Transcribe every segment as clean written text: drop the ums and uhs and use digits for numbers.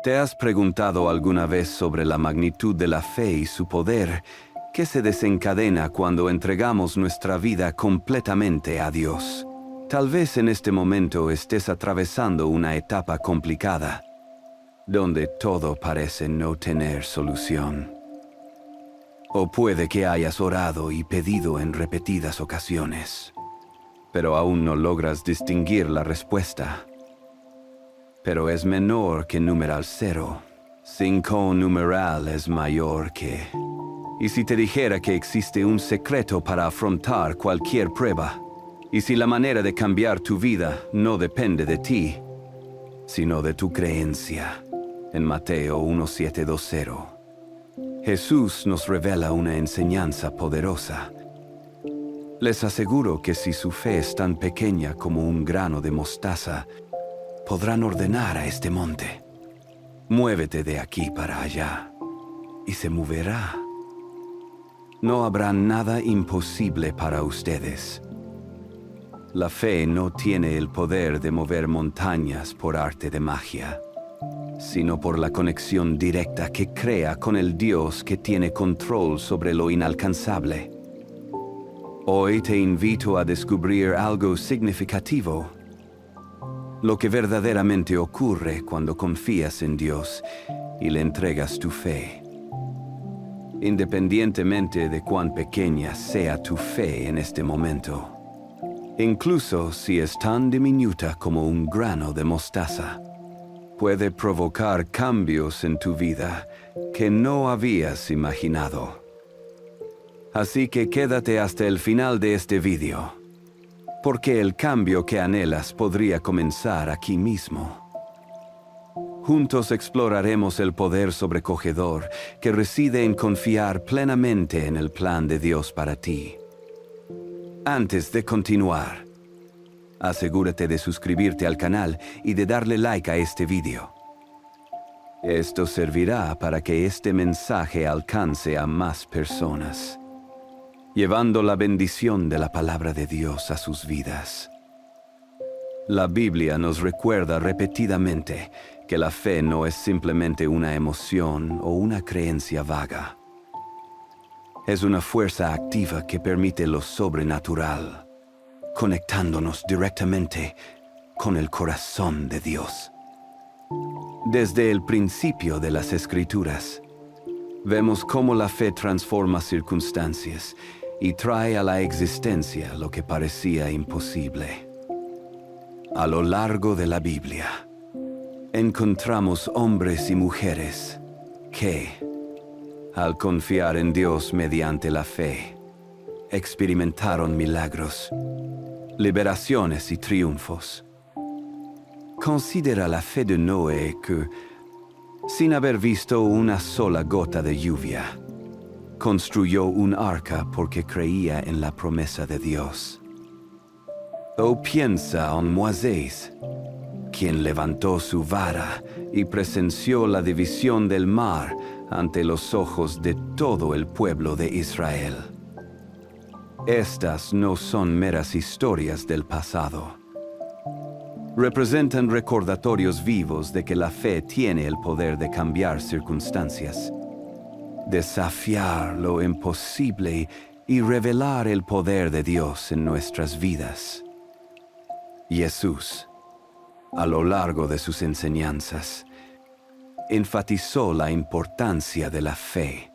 ¿Te has preguntado alguna vez sobre la magnitud de la fe y su poder que se desencadena cuando entregamos nuestra vida completamente a Dios? Tal vez en este momento estés atravesando una etapa complicada, donde todo parece no tener solución. O puede que hayas orado y pedido en repetidas ocasiones, pero aún no logras distinguir la respuesta. Pero es menor que numeral 0. 5 numeral es mayor que... Y si te dijera que existe un secreto para afrontar cualquier prueba, y si la manera de cambiar tu vida no depende de ti, sino de tu creencia, en Mateo 1:7-20, Jesús nos revela una enseñanza poderosa. Les aseguro que si su fe es tan pequeña como un grano de mostaza, podrán ordenar a este monte: muévete de aquí para allá, y se moverá. No habrá nada imposible para ustedes. La fe no tiene el poder de mover montañas por arte de magia, sino por la conexión directa que crea con el Dios que tiene control sobre lo inalcanzable. Hoy te invito a descubrir algo significativo. Lo que verdaderamente ocurre cuando confías en Dios y le entregas tu fe. Independientemente de cuán pequeña sea tu fe en este momento, incluso si es tan diminuta como un grano de mostaza, puede provocar cambios en tu vida que no habías imaginado. Así que quédate hasta el final de este video, porque el cambio que anhelas podría comenzar aquí mismo. Juntos exploraremos el poder sobrecogedor que reside en confiar plenamente en el plan de Dios para ti. Antes de continuar, asegúrate de suscribirte al canal y de darle like a este video. Esto servirá para que este mensaje alcance a más personas, llevando la bendición de la palabra de Dios a sus vidas. La Biblia nos recuerda repetidamente que la fe no es simplemente una emoción o una creencia vaga. Es una fuerza activa que permite lo sobrenatural, conectándonos directamente con el corazón de Dios. Desde el principio de las Escrituras, vemos cómo la fe transforma circunstancias y trae a la existencia lo que parecía imposible. A lo largo de la Biblia, encontramos hombres y mujeres que, al confiar en Dios mediante la fe, experimentaron milagros, liberaciones y triunfos. Considera la fe de Noé que, sin haber visto una sola gota de lluvia, construyó un arca porque creía en la promesa de Dios. O piensa en Moisés, quien levantó su vara y presenció la división del mar ante los ojos de todo el pueblo de Israel. Estas no son meras historias del pasado. Representan recordatorios vivos de que la fe tiene el poder de cambiar circunstancias, desafiar lo imposible y revelar el poder de Dios en nuestras vidas. Jesús, a lo largo de sus enseñanzas, enfatizó la importancia de la fe.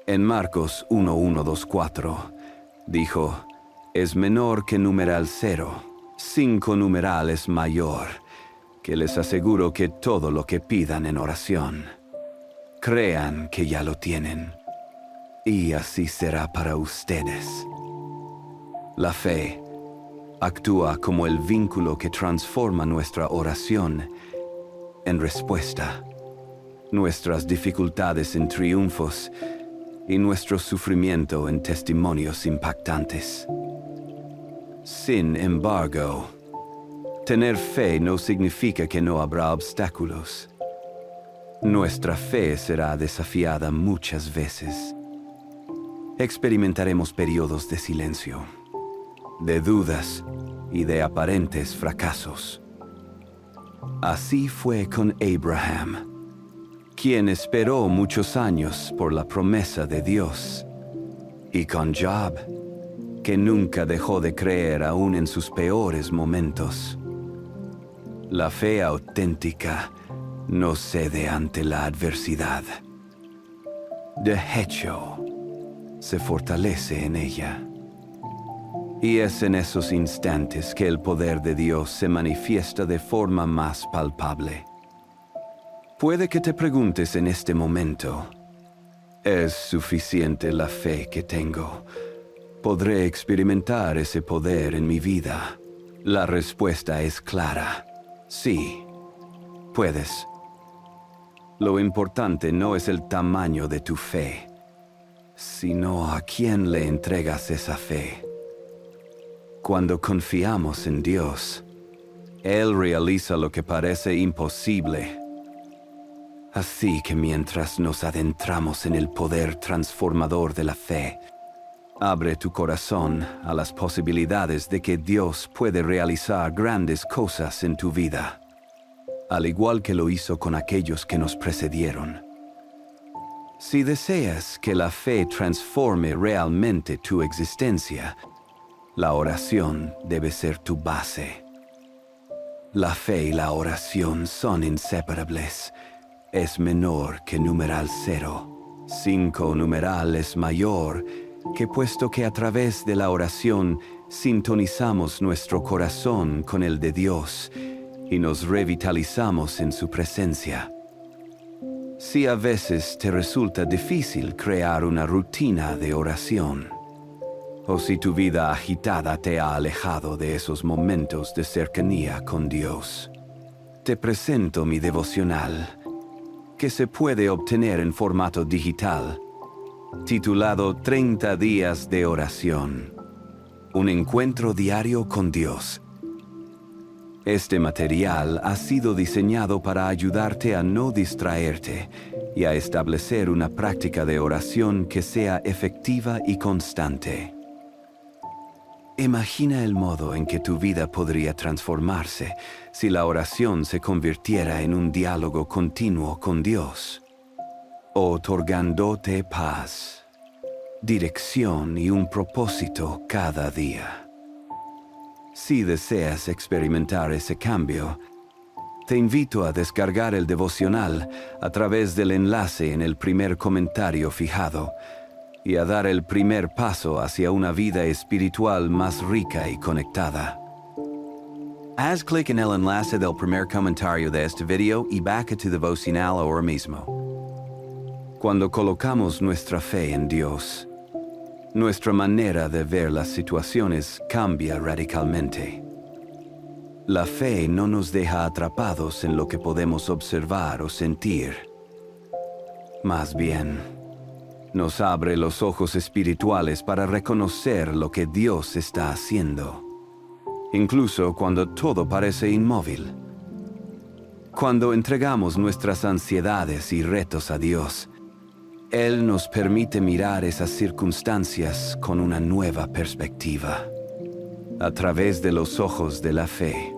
En Marcos 1:1-2-4, dijo: es menor que numeral 0, 5 numeral es mayor, que les aseguro que todo lo que pidan en oración, crean que ya lo tienen, y así será para ustedes. La fe actúa como el vínculo que transforma nuestra oración en respuesta, nuestras dificultades en triunfos y nuestro sufrimiento en testimonios impactantes. Sin embargo, tener fe no significa que no habrá obstáculos. Nuestra fe será desafiada muchas veces. Experimentaremos periodos de silencio, de dudas y de aparentes fracasos. Así fue con Abraham, quien esperó muchos años por la promesa de Dios, y con Job, que nunca dejó de creer aún en sus peores momentos. La fe auténtica no cede ante la adversidad. De hecho, se fortalece en ella. Y es en esos instantes que el poder de Dios se manifiesta de forma más palpable. Puede que te preguntes en este momento, ¿es suficiente la fe que tengo? ¿Podré experimentar ese poder en mi vida? La respuesta es clara. Sí, puedes. Lo importante no es el tamaño de tu fe, sino a quién le entregas esa fe. Cuando confiamos en Dios, Él realiza lo que parece imposible. Así que mientras nos adentramos en el poder transformador de la fe, abre tu corazón a las posibilidades de que Dios puede realizar grandes cosas en tu vida, al igual que lo hizo con aquellos que nos precedieron. Si deseas que la fe transforme realmente tu existencia, la oración debe ser tu base. La fe y la oración son inseparables. Es menor que numeral 0. 5 numeral es mayor que puesto que a través de la oración sintonizamos nuestro corazón con el de Dios y nos revitalizamos en su presencia. Si a veces te resulta difícil crear una rutina de oración, o si tu vida agitada te ha alejado de esos momentos de cercanía con Dios, te presento mi devocional, que se puede obtener en formato digital, titulado 30 días de oración, un encuentro diario con Dios. Este material ha sido diseñado para ayudarte a no distraerte y a establecer una práctica de oración que sea efectiva y constante. Imagina el modo en que tu vida podría transformarse si la oración se convirtiera en un diálogo continuo con Dios, otorgándote paz, dirección y un propósito cada día. Si deseas experimentar ese cambio, te invito a descargar el devocional a través del enlace en el primer comentario fijado y a dar el primer paso hacia una vida espiritual más rica y conectada. Haz clic en el enlace del primer comentario de este video y baja tu devocional ahora mismo. Cuando colocamos nuestra fe en Dios, nuestra manera de ver las situaciones cambia radicalmente. La fe no nos deja atrapados en lo que podemos observar o sentir. Más bien, nos abre los ojos espirituales para reconocer lo que Dios está haciendo, incluso cuando todo parece inmóvil. Cuando entregamos nuestras ansiedades y retos a Dios, Él nos permite mirar esas circunstancias con una nueva perspectiva, a través de los ojos de la fe.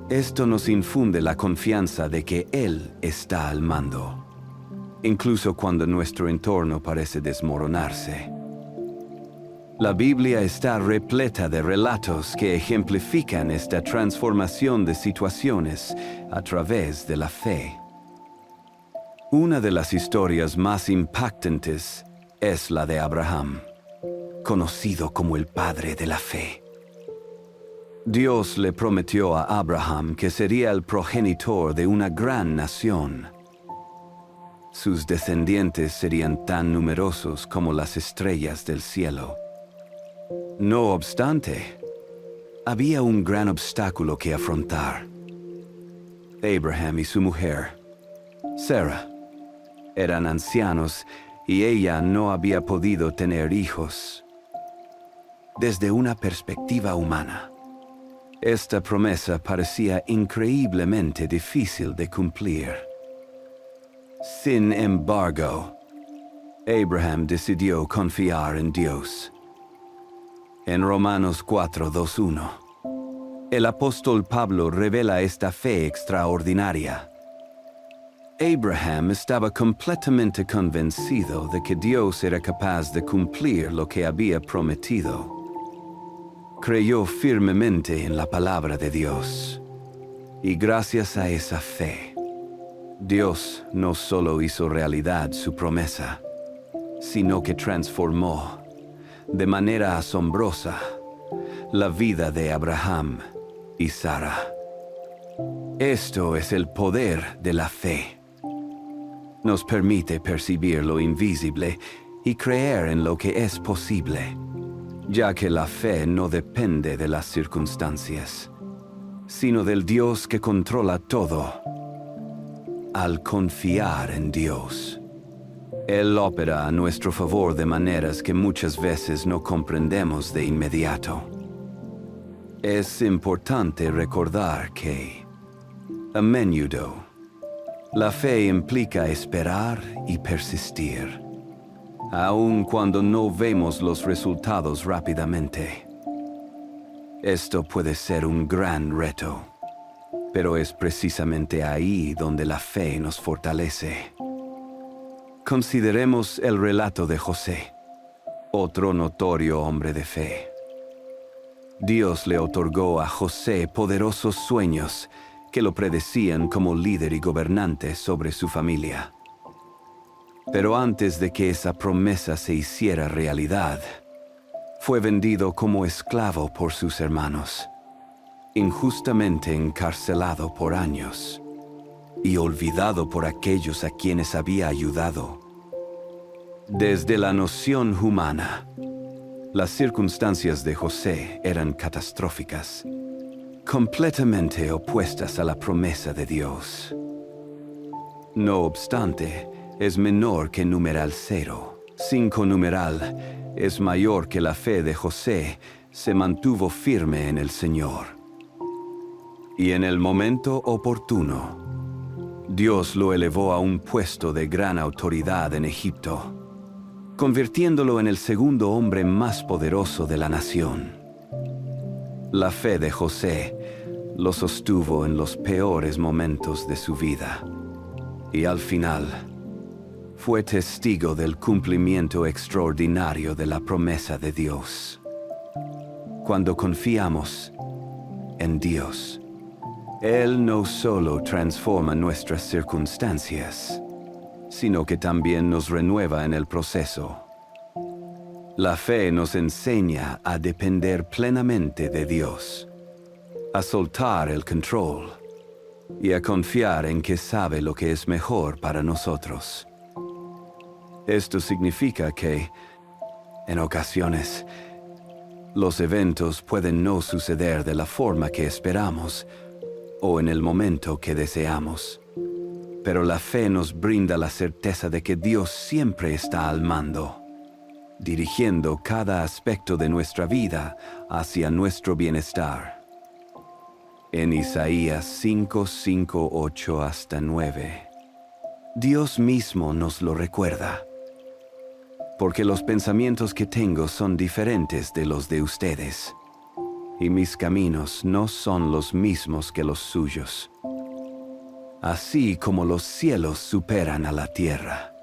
Esto nos infunde la confianza de que Él está al mando, incluso cuando nuestro entorno parece desmoronarse. La Biblia está repleta de relatos que ejemplifican esta transformación de situaciones a través de la fe. Una de las historias más impactantes es la de Abraham, conocido como el padre de la fe. Dios le prometió a Abraham que sería el progenitor de una gran nación. Sus descendientes serían tan numerosos como las estrellas del cielo. No obstante, había un gran obstáculo que afrontar. Abraham y su mujer, Sarah, eran ancianos y ella no había podido tener hijos. Desde una perspectiva humana, esta promesa parecía increíblemente difícil de cumplir. Sin embargo, Abraham decidió confiar en Dios. En Romanos 4:21, El apóstol Pablo revela esta fe extraordinaria. Abraham estaba completamente convencido de que Dios era capaz de cumplir lo que había prometido. Creyó firmemente en la palabra de Dios. Y gracias a esa fe, Dios no solo hizo realidad su promesa, sino que transformó, de manera asombrosa, la vida de Abraham y Sara. Esto es el poder de la fe. Nos permite percibir lo invisible y creer en lo que es posible, ya que la fe no depende de las circunstancias, sino del Dios que controla todo. Al confiar en Dios, Él opera a nuestro favor de maneras que muchas veces no comprendemos de inmediato. Es importante recordar que, a menudo, la fe implica esperar y persistir, aun cuando no vemos los resultados rápidamente. Esto puede ser un gran reto, pero es precisamente ahí donde la fe nos fortalece. Consideremos el relato de José, otro notorio hombre de fe. Dios le otorgó a José poderosos sueños que lo predecían como líder y gobernante sobre su familia. Pero antes de que esa promesa se hiciera realidad, fue vendido como esclavo por sus hermanos, injustamente encarcelado por años y olvidado por aquellos a quienes había ayudado. Desde la noción humana, las circunstancias de José eran catastróficas, completamente opuestas a la promesa de Dios. No obstante, es menor que numeral 0. 5 numeral es mayor que la fe de José, se mantuvo firme en el Señor. Y en el momento oportuno, Dios lo elevó a un puesto de gran autoridad en Egipto, convirtiéndolo en el segundo hombre más poderoso de la nación. La fe de José lo sostuvo en los peores momentos de su vida, y al final fue testigo del cumplimiento extraordinario de la promesa de Dios. Cuando confiamos en Dios, Él no solo transforma nuestras circunstancias, sino que también nos renueva en el proceso. La fe nos enseña a depender plenamente de Dios, a soltar el control y a confiar en que sabe lo que es mejor para nosotros. Esto significa que, en ocasiones, los eventos pueden no suceder de la forma que esperamos o en el momento que deseamos, pero la fe nos brinda la certeza de que Dios siempre está al mando, dirigiendo cada aspecto de nuestra vida hacia nuestro bienestar. En Isaías 5, 5, 8 hasta 9, Dios mismo nos lo recuerda. Porque los pensamientos que tengo son diferentes de los de ustedes, y mis caminos no son los mismos que los suyos. Así como los cielos superan a la tierra,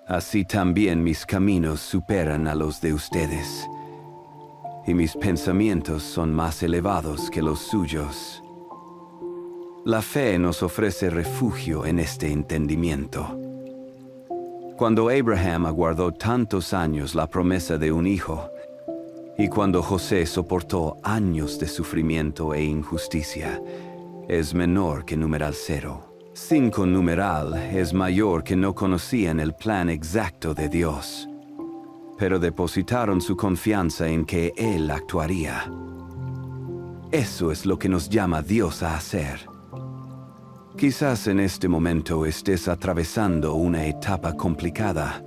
así también mis caminos superan a los de ustedes, y mis pensamientos son más elevados que los suyos. La fe nos ofrece refugio en este entendimiento. Cuando Abraham aguardó tantos años la promesa de un hijo, y cuando José soportó años de sufrimiento e injusticia, es menor que numeral 0. 5 numeral es mayor que no conocían el plan exacto de Dios, pero depositaron su confianza en que Él actuaría. Eso es lo que nos llama Dios a hacer. Quizás en este momento estés atravesando una etapa complicada,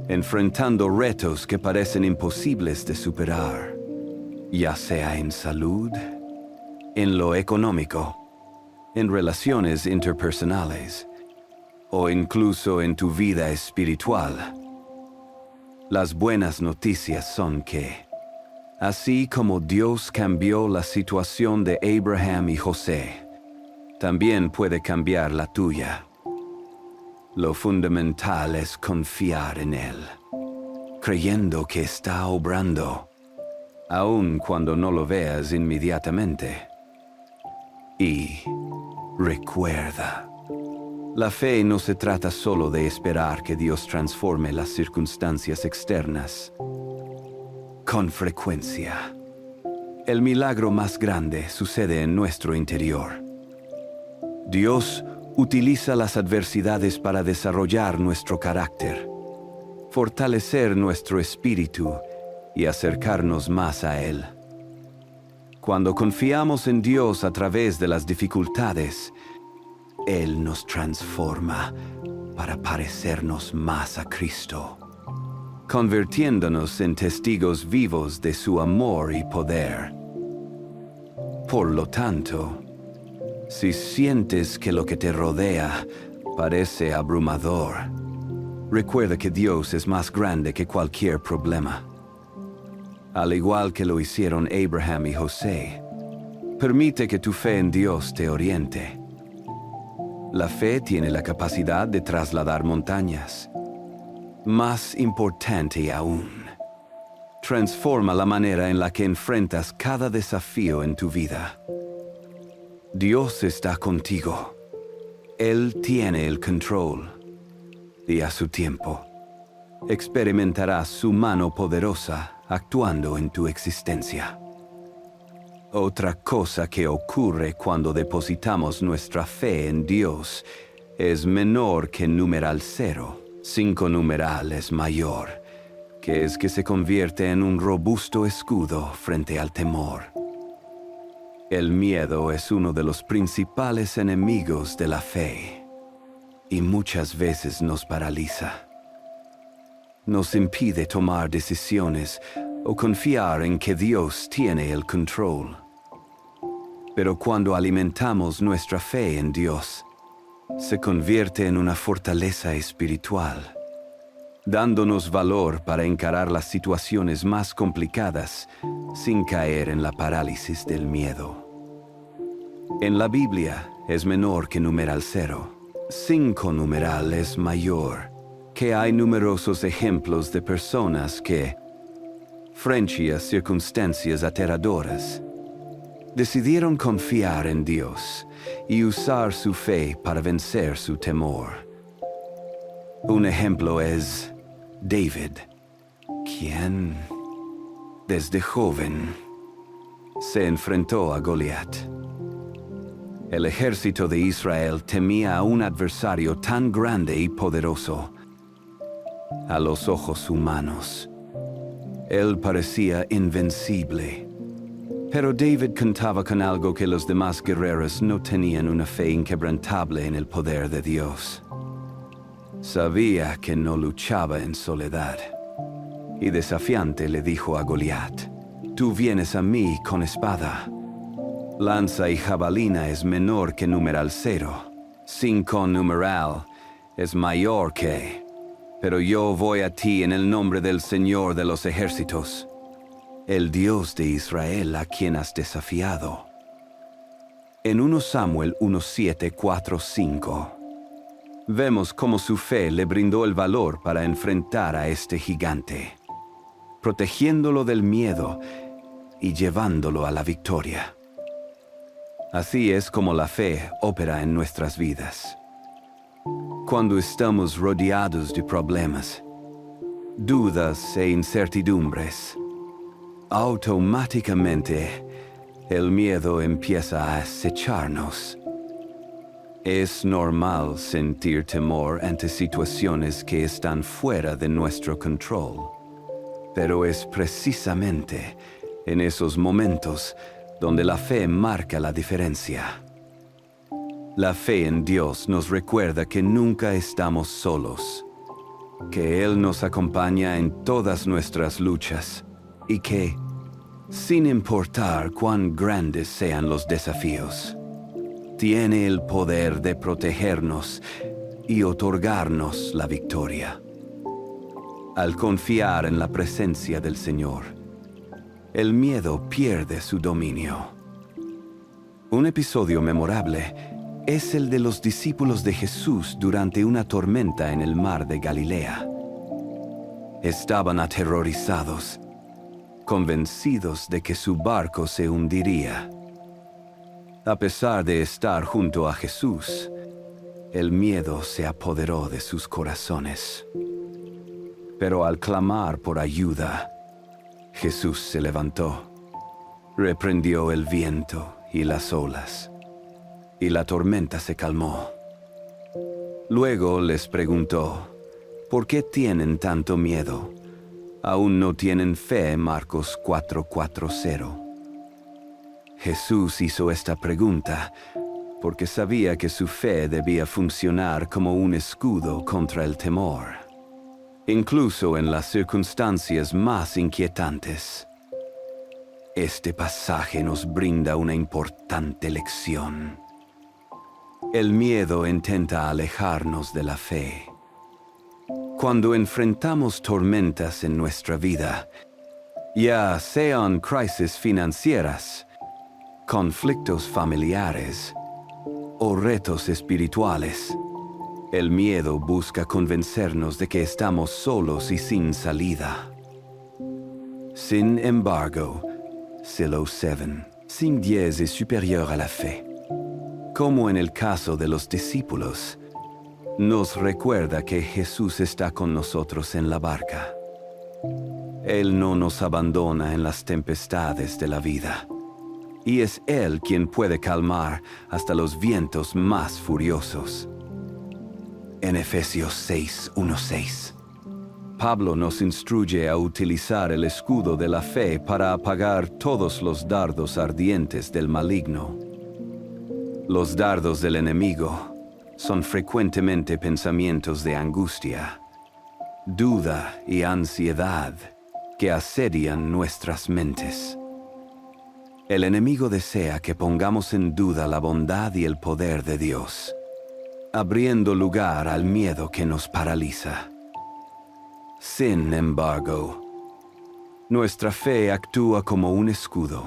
enfrentando retos que parecen imposibles de superar, ya sea en salud, en lo económico, en relaciones interpersonales, o incluso en tu vida espiritual. Las buenas noticias son que Así como Dios cambió la situación de Abraham y José, también puede cambiar la tuya. Lo fundamental es confiar en Él, creyendo que está obrando, aun cuando no lo veas inmediatamente. Y recuerda, la fe no se trata solo de esperar que Dios transforme las circunstancias externas. Con frecuencia, el milagro más grande sucede en nuestro interior. Dios utiliza las adversidades para desarrollar nuestro carácter, fortalecer nuestro espíritu y acercarnos más a Él. Cuando confiamos en Dios a través de las dificultades, Él nos transforma para parecernos más a Cristo, convirtiéndonos en testigos vivos de su amor y poder. Por lo tanto, si sientes que lo que te rodea parece abrumador, recuerda que Dios es más grande que cualquier problema. Al igual que lo hicieron Abraham y José, permite que tu fe en Dios te oriente. La fe tiene la capacidad de trasladar montañas. Más importante aún, transforma la manera en la que enfrentas cada desafío en tu vida. Dios está contigo. Él tiene el control. Y a su tiempo, experimentarás su mano poderosa actuando en tu existencia. Otra cosa que ocurre cuando depositamos nuestra fe en Dios es menor que numeral 0. 5 numeral es mayor, que es que se convierte en un robusto escudo frente al temor. El miedo es uno de los principales enemigos de la fe y muchas veces nos paraliza. Nos impide tomar decisiones o confiar en que Dios tiene el control. Pero cuando alimentamos nuestra fe en Dios, se convierte en una fortaleza espiritual, dándonos valor para encarar las situaciones más complicadas sin caer en la parálisis del miedo. En la Biblia es menor que numeral 0. 5 numeral es mayor, que hay numerosos ejemplos de personas que, frente a circunstancias aterradoras, decidieron confiar en Dios y usar su fe para vencer su temor. Un ejemplo es David, quien, desde joven, se enfrentó a Goliat. El ejército de Israel temía a un adversario tan grande y poderoso. A los ojos humanos, él parecía invencible. Pero David contaba con algo que los demás guerreros no tenían: una fe inquebrantable en el poder de Dios. Sabía que no luchaba en soledad. Y desafiante le dijo a Goliat: «Tú vienes a mí con espada. Lanza y jabalina es menor que numeral 0. 5 numeral es mayor que. Pero yo voy a ti en el nombre del Señor de los ejércitos, el Dios de Israel a quien has desafiado». En 1 Samuel 1:7, 4, 5, vemos cómo su fe le brindó el valor para enfrentar a este gigante, protegiéndolo del miedo y llevándolo a la victoria. Así es como la fe opera en nuestras vidas. Cuando estamos rodeados de problemas, dudas e incertidumbres, automáticamente el miedo empieza a acecharnos. Es normal sentir temor ante situaciones que están fuera de nuestro control, pero es precisamente en esos momentos donde la fe marca la diferencia. La fe en Dios nos recuerda que nunca estamos solos, que Él nos acompaña en todas nuestras luchas y que, sin importar cuán grandes sean los desafíos, tiene el poder de protegernos y otorgarnos la victoria. Al confiar en la presencia del Señor, el miedo pierde su dominio. Un episodio memorable es el de los discípulos de Jesús durante una tormenta en el mar de Galilea. Estaban aterrorizados, convencidos de que su barco se hundiría. A pesar de estar junto a Jesús, el miedo se apoderó de sus corazones. Pero al clamar por ayuda, Jesús se levantó, reprendió el viento y las olas, y la tormenta se calmó. Luego les preguntó, ¿por qué tienen tanto miedo? ¿Aún no tienen fe? Marcos 4:40. Jesús hizo esta pregunta porque sabía que su fe debía funcionar como un escudo contra el temor, incluso en las circunstancias más inquietantes. Este pasaje nos brinda una importante lección. El miedo intenta alejarnos de la fe. Cuando enfrentamos tormentas en nuestra vida, ya sean crisis financieras, conflictos familiares o retos espirituales, el miedo busca convencernos de que estamos solos y sin salida. Sin embargo, Silo 7, sin 10 es superior a la fe. Como en el caso de los discípulos, nos recuerda que Jesús está con nosotros en la barca. Él no nos abandona en las tempestades de la vida, y es Él quien puede calmar hasta los vientos más furiosos. En Efesios 6:1-6, Pablo nos instruye a utilizar el escudo de la fe para apagar todos los dardos ardientes del maligno. Los dardos del enemigo son frecuentemente pensamientos de angustia, duda y ansiedad que asedian nuestras mentes. El enemigo desea que pongamos en duda la bondad y el poder de Dios, abriendo lugar al miedo que nos paraliza. Sin embargo, nuestra fe actúa como un escudo,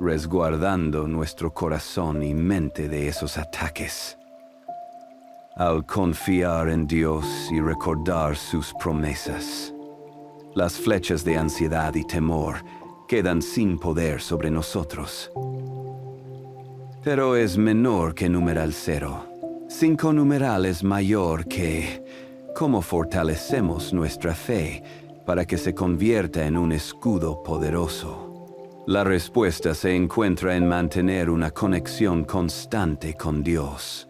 resguardando nuestro corazón y mente de esos ataques. Al confiar en Dios y recordar sus promesas, las flechas de ansiedad y temor quedan sin poder sobre nosotros. Pero es menor que numeral 0. 5 numeral es mayor que cómo fortalecemos nuestra fe para que se convierta en un escudo poderoso. La respuesta se encuentra en mantener una conexión constante con Dios.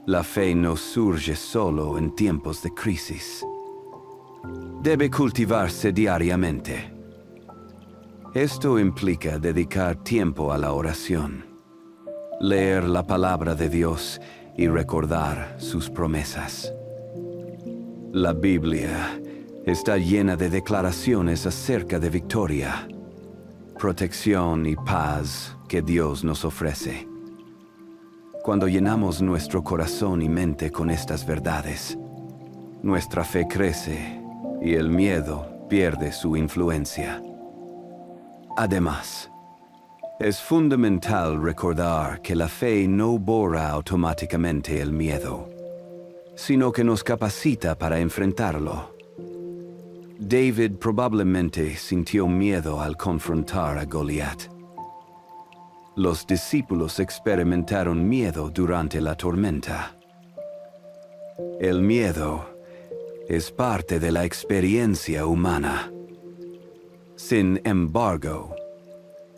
La fe no surge solo en tiempos de crisis. Debe cultivarse diariamente. Esto implica dedicar tiempo a la oración, leer la palabra de Dios y recordar sus promesas. La Biblia está llena de declaraciones acerca de victoria, protección y paz que Dios nos ofrece. Cuando llenamos nuestro corazón y mente con estas verdades, nuestra fe crece y el miedo pierde su influencia. Además, es fundamental recordar que la fe no borra automáticamente el miedo, sino que nos capacita para enfrentarlo. David probablemente sintió miedo al confrontar a Goliat. Los discípulos experimentaron miedo durante la tormenta. El miedo es parte de la experiencia humana. Sin embargo,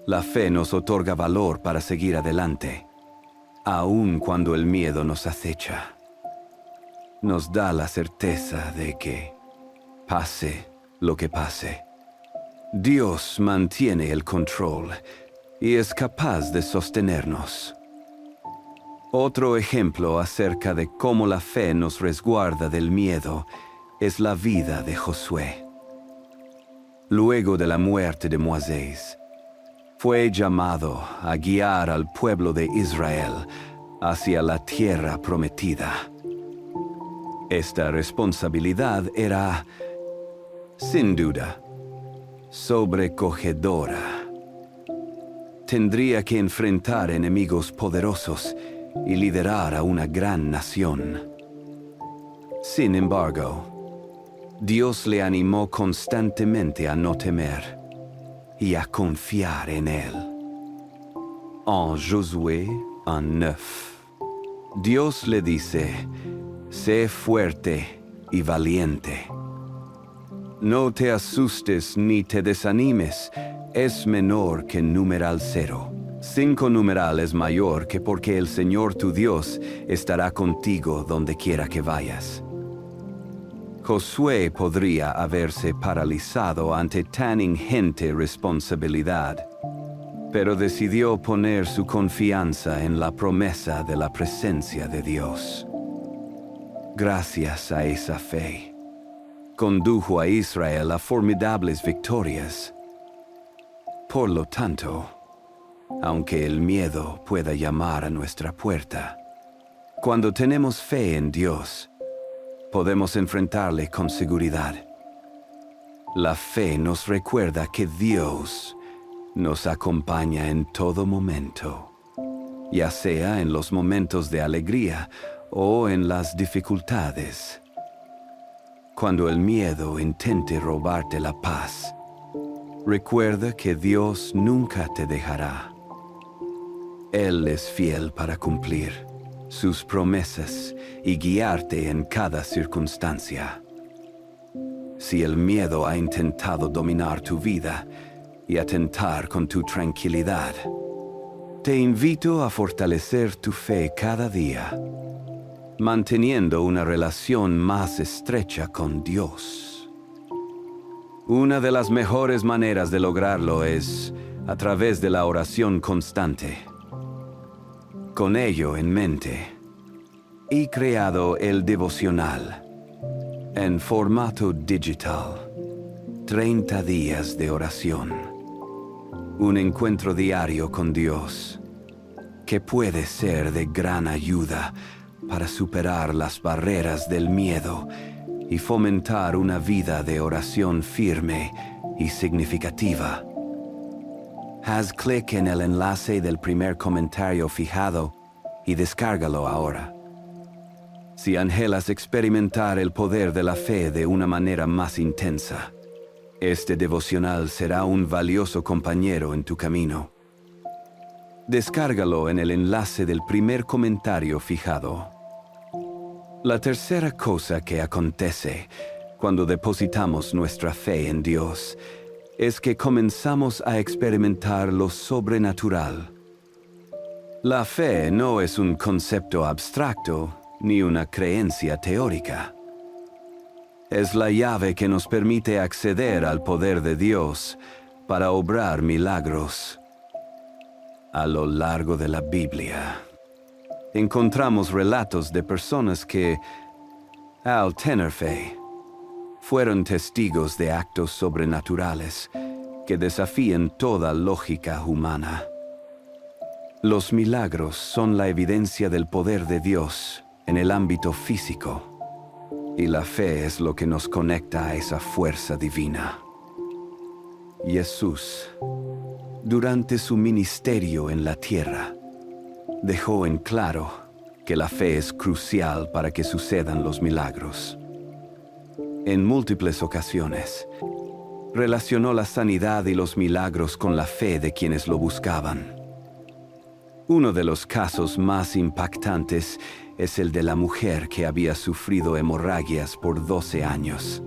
la fe nos otorga valor para seguir adelante, aun cuando el miedo nos acecha. Nos da la certeza de que, pase lo que pase, Dios mantiene el control y es capaz de sostenernos. Otro ejemplo acerca de cómo la fe nos resguarda del miedo es la vida de Josué. Luego de la muerte de Moisés, fue llamado a guiar al pueblo de Israel hacia la tierra prometida. Esta responsabilidad era, sin duda, sobrecogedora. Tendría que enfrentar enemigos poderosos y liderar a una gran nación. Sin embargo, Dios le animó constantemente a no temer y a confiar en Él. En Josué 9, Dios le dice, sé fuerte y valiente. No te asustes ni te desanimes, es menor que numeral 0. 5 numeral es mayor que porque el Señor tu Dios estará contigo donde quiera que vayas. Josué podría haberse paralizado ante tan ingente responsabilidad, pero decidió poner su confianza en la promesa de la presencia de Dios. Gracias a esa fe, condujo a Israel a formidables victorias. Por lo tanto, aunque el miedo pueda llamar a nuestra puerta, cuando tenemos fe en Dios, podemos enfrentarle con seguridad. La fe nos recuerda que Dios nos acompaña en todo momento, ya sea en los momentos de alegría o en las dificultades. Cuando el miedo intente robarte la paz, recuerda que Dios nunca te dejará. Él es fiel para cumplir sus promesas y guiarte en cada circunstancia. Si el miedo ha intentado dominar tu vida y atentar con tu tranquilidad, te invito a fortalecer tu fe cada día, manteniendo una relación más estrecha con Dios. Una de las mejores maneras de lograrlo es a través de la oración constante. Con ello en mente, he creado el devocional en formato digital, 30 días de oración, un encuentro diario con Dios que puede ser de gran ayuda para superar las barreras del miedo y fomentar una vida de oración firme y significativa. Haz clic en el enlace del primer comentario fijado y descárgalo ahora. Si anhelas experimentar el poder de la fe de una manera más intensa, este devocional será un valioso compañero en tu camino. Descárgalo en el enlace del primer comentario fijado. La tercera cosa que acontece cuando depositamos nuestra fe en Dios es que comenzamos a experimentar lo sobrenatural. La fe no es un concepto abstracto ni una creencia teórica. Es la llave que nos permite acceder al poder de Dios para obrar milagros. A lo largo de la Biblia, encontramos relatos de personas que, al tener fe, fueron testigos de actos sobrenaturales que desafían toda lógica humana. Los milagros son la evidencia del poder de Dios en el ámbito físico, y la fe es lo que nos conecta a esa fuerza divina. Jesús, durante su ministerio en la tierra, dejó en claro que la fe es crucial para que sucedan los milagros. En múltiples ocasiones, relacionó la sanidad y los milagros con la fe de quienes lo buscaban. Uno de los casos más impactantes es el de la mujer que había sufrido hemorragias por 12 años.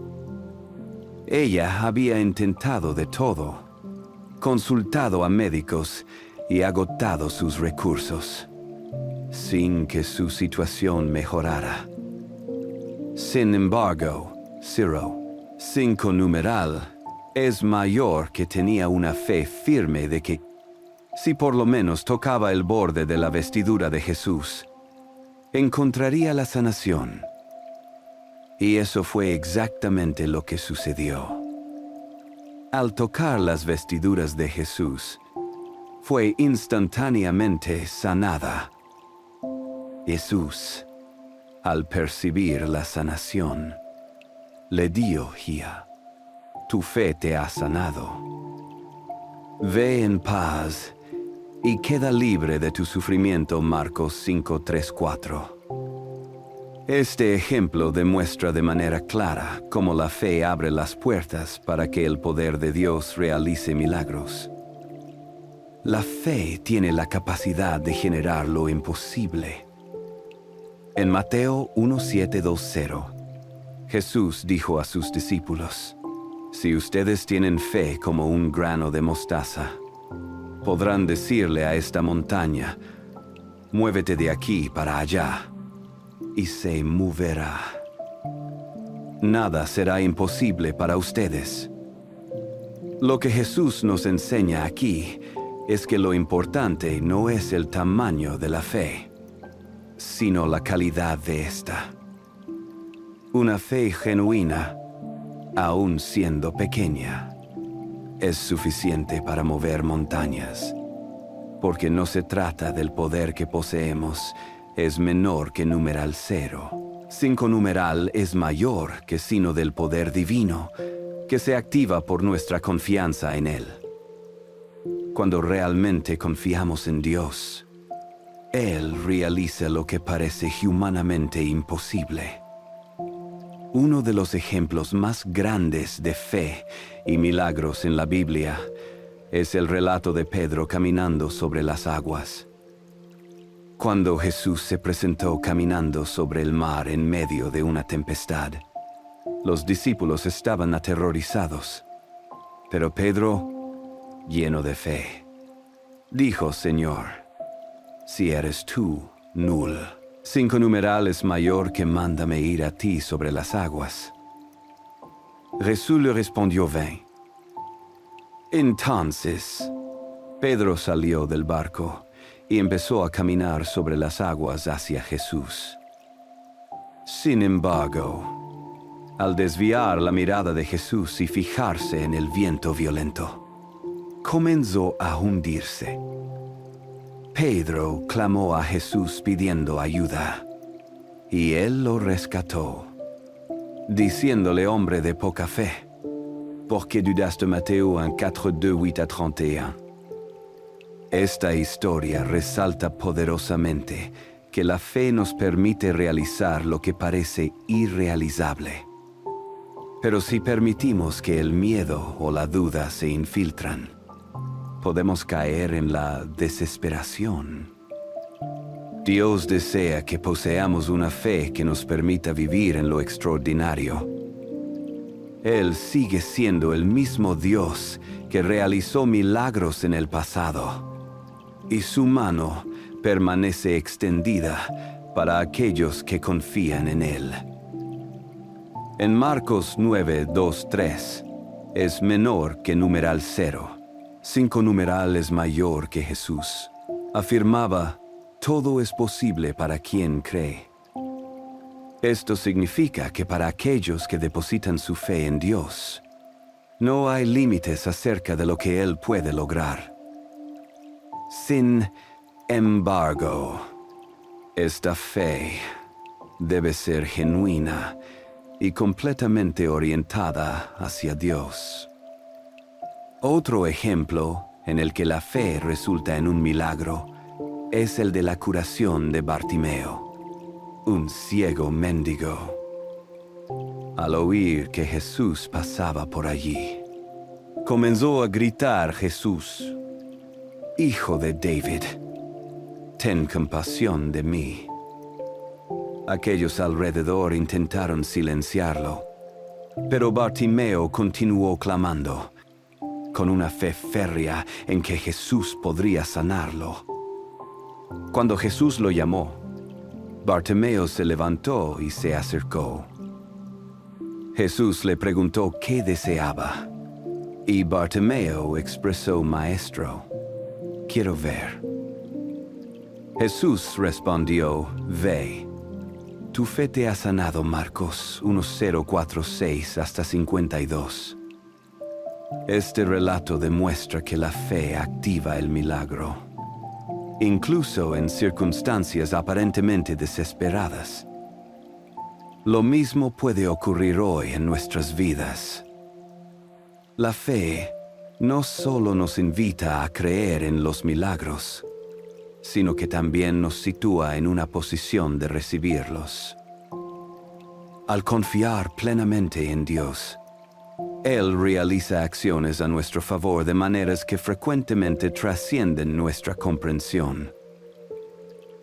Ella había intentado de todo, consultado a médicos y agotado sus recursos, sin que su situación mejorara. Sin embargo, 5 numeral es mayor que tenía una fe firme de que, si por lo menos tocaba el borde de la vestidura de Jesús, encontraría la sanación. Y eso fue exactamente lo que sucedió. Al tocar las vestiduras de Jesús, fue instantáneamente sanada. Jesús, al percibir la sanación, le dijo: tu fe te ha sanado. Ve en paz y queda libre de tu sufrimiento. Marcos 5:3-4. Este ejemplo demuestra de manera clara cómo la fe abre las puertas para que el poder de Dios realice milagros. La fe tiene la capacidad de generar lo imposible. En Mateo 1:7-20, Jesús dijo a sus discípulos: si ustedes tienen fe como un grano de mostaza, podrán decirle a esta montaña: muévete de aquí para allá, y se moverá. Nada será imposible para ustedes. Lo que Jesús nos enseña aquí es que lo importante no es el tamaño de la fe, sino la calidad de esta. Una fe genuina, aun siendo pequeña, es suficiente para mover montañas, porque no se trata del poder que poseemos, es menor que numeral 0. 5 numeral es mayor que signo del poder divino, que se activa por nuestra confianza en Él. Cuando realmente confiamos en Dios, Él realiza lo que parece humanamente imposible. Uno de los ejemplos más grandes de fe y milagros en la Biblia es el relato de Pedro caminando sobre las aguas. Cuando Jesús se presentó caminando sobre el mar en medio de una tempestad, los discípulos estaban aterrorizados. Pero Pedro, lleno de fe, dijo: Señor, si eres tú, nul. 5 numeral es mayor que mándame ir a ti sobre las aguas. Jesús le respondió: ven. Entonces, Pedro salió del barco y empezó a caminar sobre las aguas hacia Jesús. Sin embargo, al desviar la mirada de Jesús y fijarse en el viento violento, comenzó a hundirse. Pedro clamó a Jesús pidiendo ayuda, y Él lo rescató, diciéndole: hombre de poca fe, ¿por qué dudaste? Mateo 4:2-8-31. Esta historia resalta poderosamente que la fe nos permite realizar lo que parece irrealizable. Pero si permitimos que el miedo o la duda se infiltran, podemos caer en la desesperación. Dios desea que poseamos una fe que nos permita vivir en lo extraordinario. Él sigue siendo el mismo Dios que realizó milagros en el pasado, y su mano permanece extendida para aquellos que confían en Él. En Marcos 9:2-3 es menor que numeral 0. 5 numeral es mayor que Jesús. Afirmaba: todo es posible para quien cree. Esto significa que para aquellos que depositan su fe en Dios, no hay límites acerca de lo que Él puede lograr. Sin embargo, esta fe debe ser genuina y completamente orientada hacia Dios. Otro ejemplo en el que la fe resulta en un milagro es el de la curación de Bartimeo, un ciego mendigo. Al oír que Jesús pasaba por allí, comenzó a gritar: Jesús, Hijo de David, ten compasión de mí. Aquellos alrededor intentaron silenciarlo, pero Bartimeo continuó clamando, con una fe férrea en que Jesús podría sanarlo. Cuando Jesús lo llamó, Bartimeo se levantó y se acercó. Jesús le preguntó qué deseaba, y Bartimeo expresó: Maestro, quiero ver. Jesús respondió: ve, tu fe te ha sanado. Marcos 1:046-52. Este relato demuestra que la fe activa el milagro, incluso en circunstancias aparentemente desesperadas. Lo mismo puede ocurrir hoy en nuestras vidas. La fe no solo nos invita a creer en los milagros, sino que también nos sitúa en una posición de recibirlos. Al confiar plenamente en Dios, Él realiza acciones a nuestro favor de maneras que frecuentemente trascienden nuestra comprensión.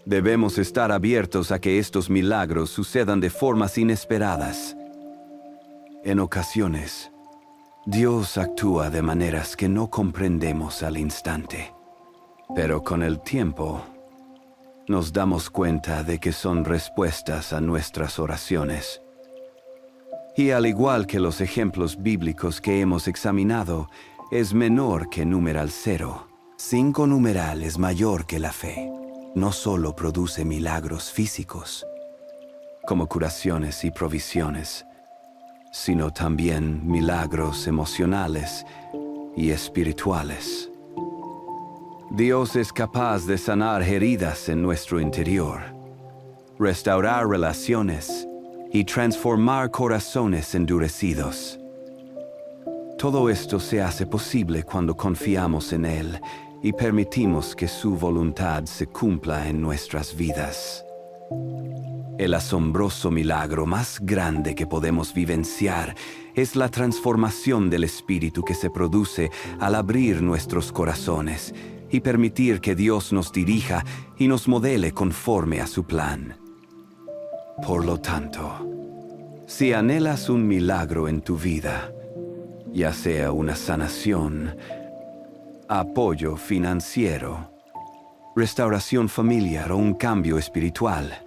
Debemos estar abiertos a que estos milagros sucedan de formas inesperadas. En ocasiones, Dios actúa de maneras que no comprendemos al instante, pero con el tiempo nos damos cuenta de que son respuestas a nuestras oraciones. Y al igual que los ejemplos bíblicos que hemos examinado, es menor que numeral 0. 5 numeral es mayor que la fe. No solo produce milagros físicos, como curaciones y provisiones, sino también milagros emocionales y espirituales. Dios es capaz de sanar heridas en nuestro interior, restaurar relaciones y transformar corazones endurecidos. Todo esto se hace posible cuando confiamos en Él y permitimos que su voluntad se cumpla en nuestras vidas. El asombroso milagro más grande que podemos vivenciar es la transformación del espíritu que se produce al abrir nuestros corazones y permitir que Dios nos dirija y nos modele conforme a su plan. Por lo tanto, si anhelas un milagro en tu vida, ya sea una sanación, apoyo financiero, restauración familiar o un cambio espiritual,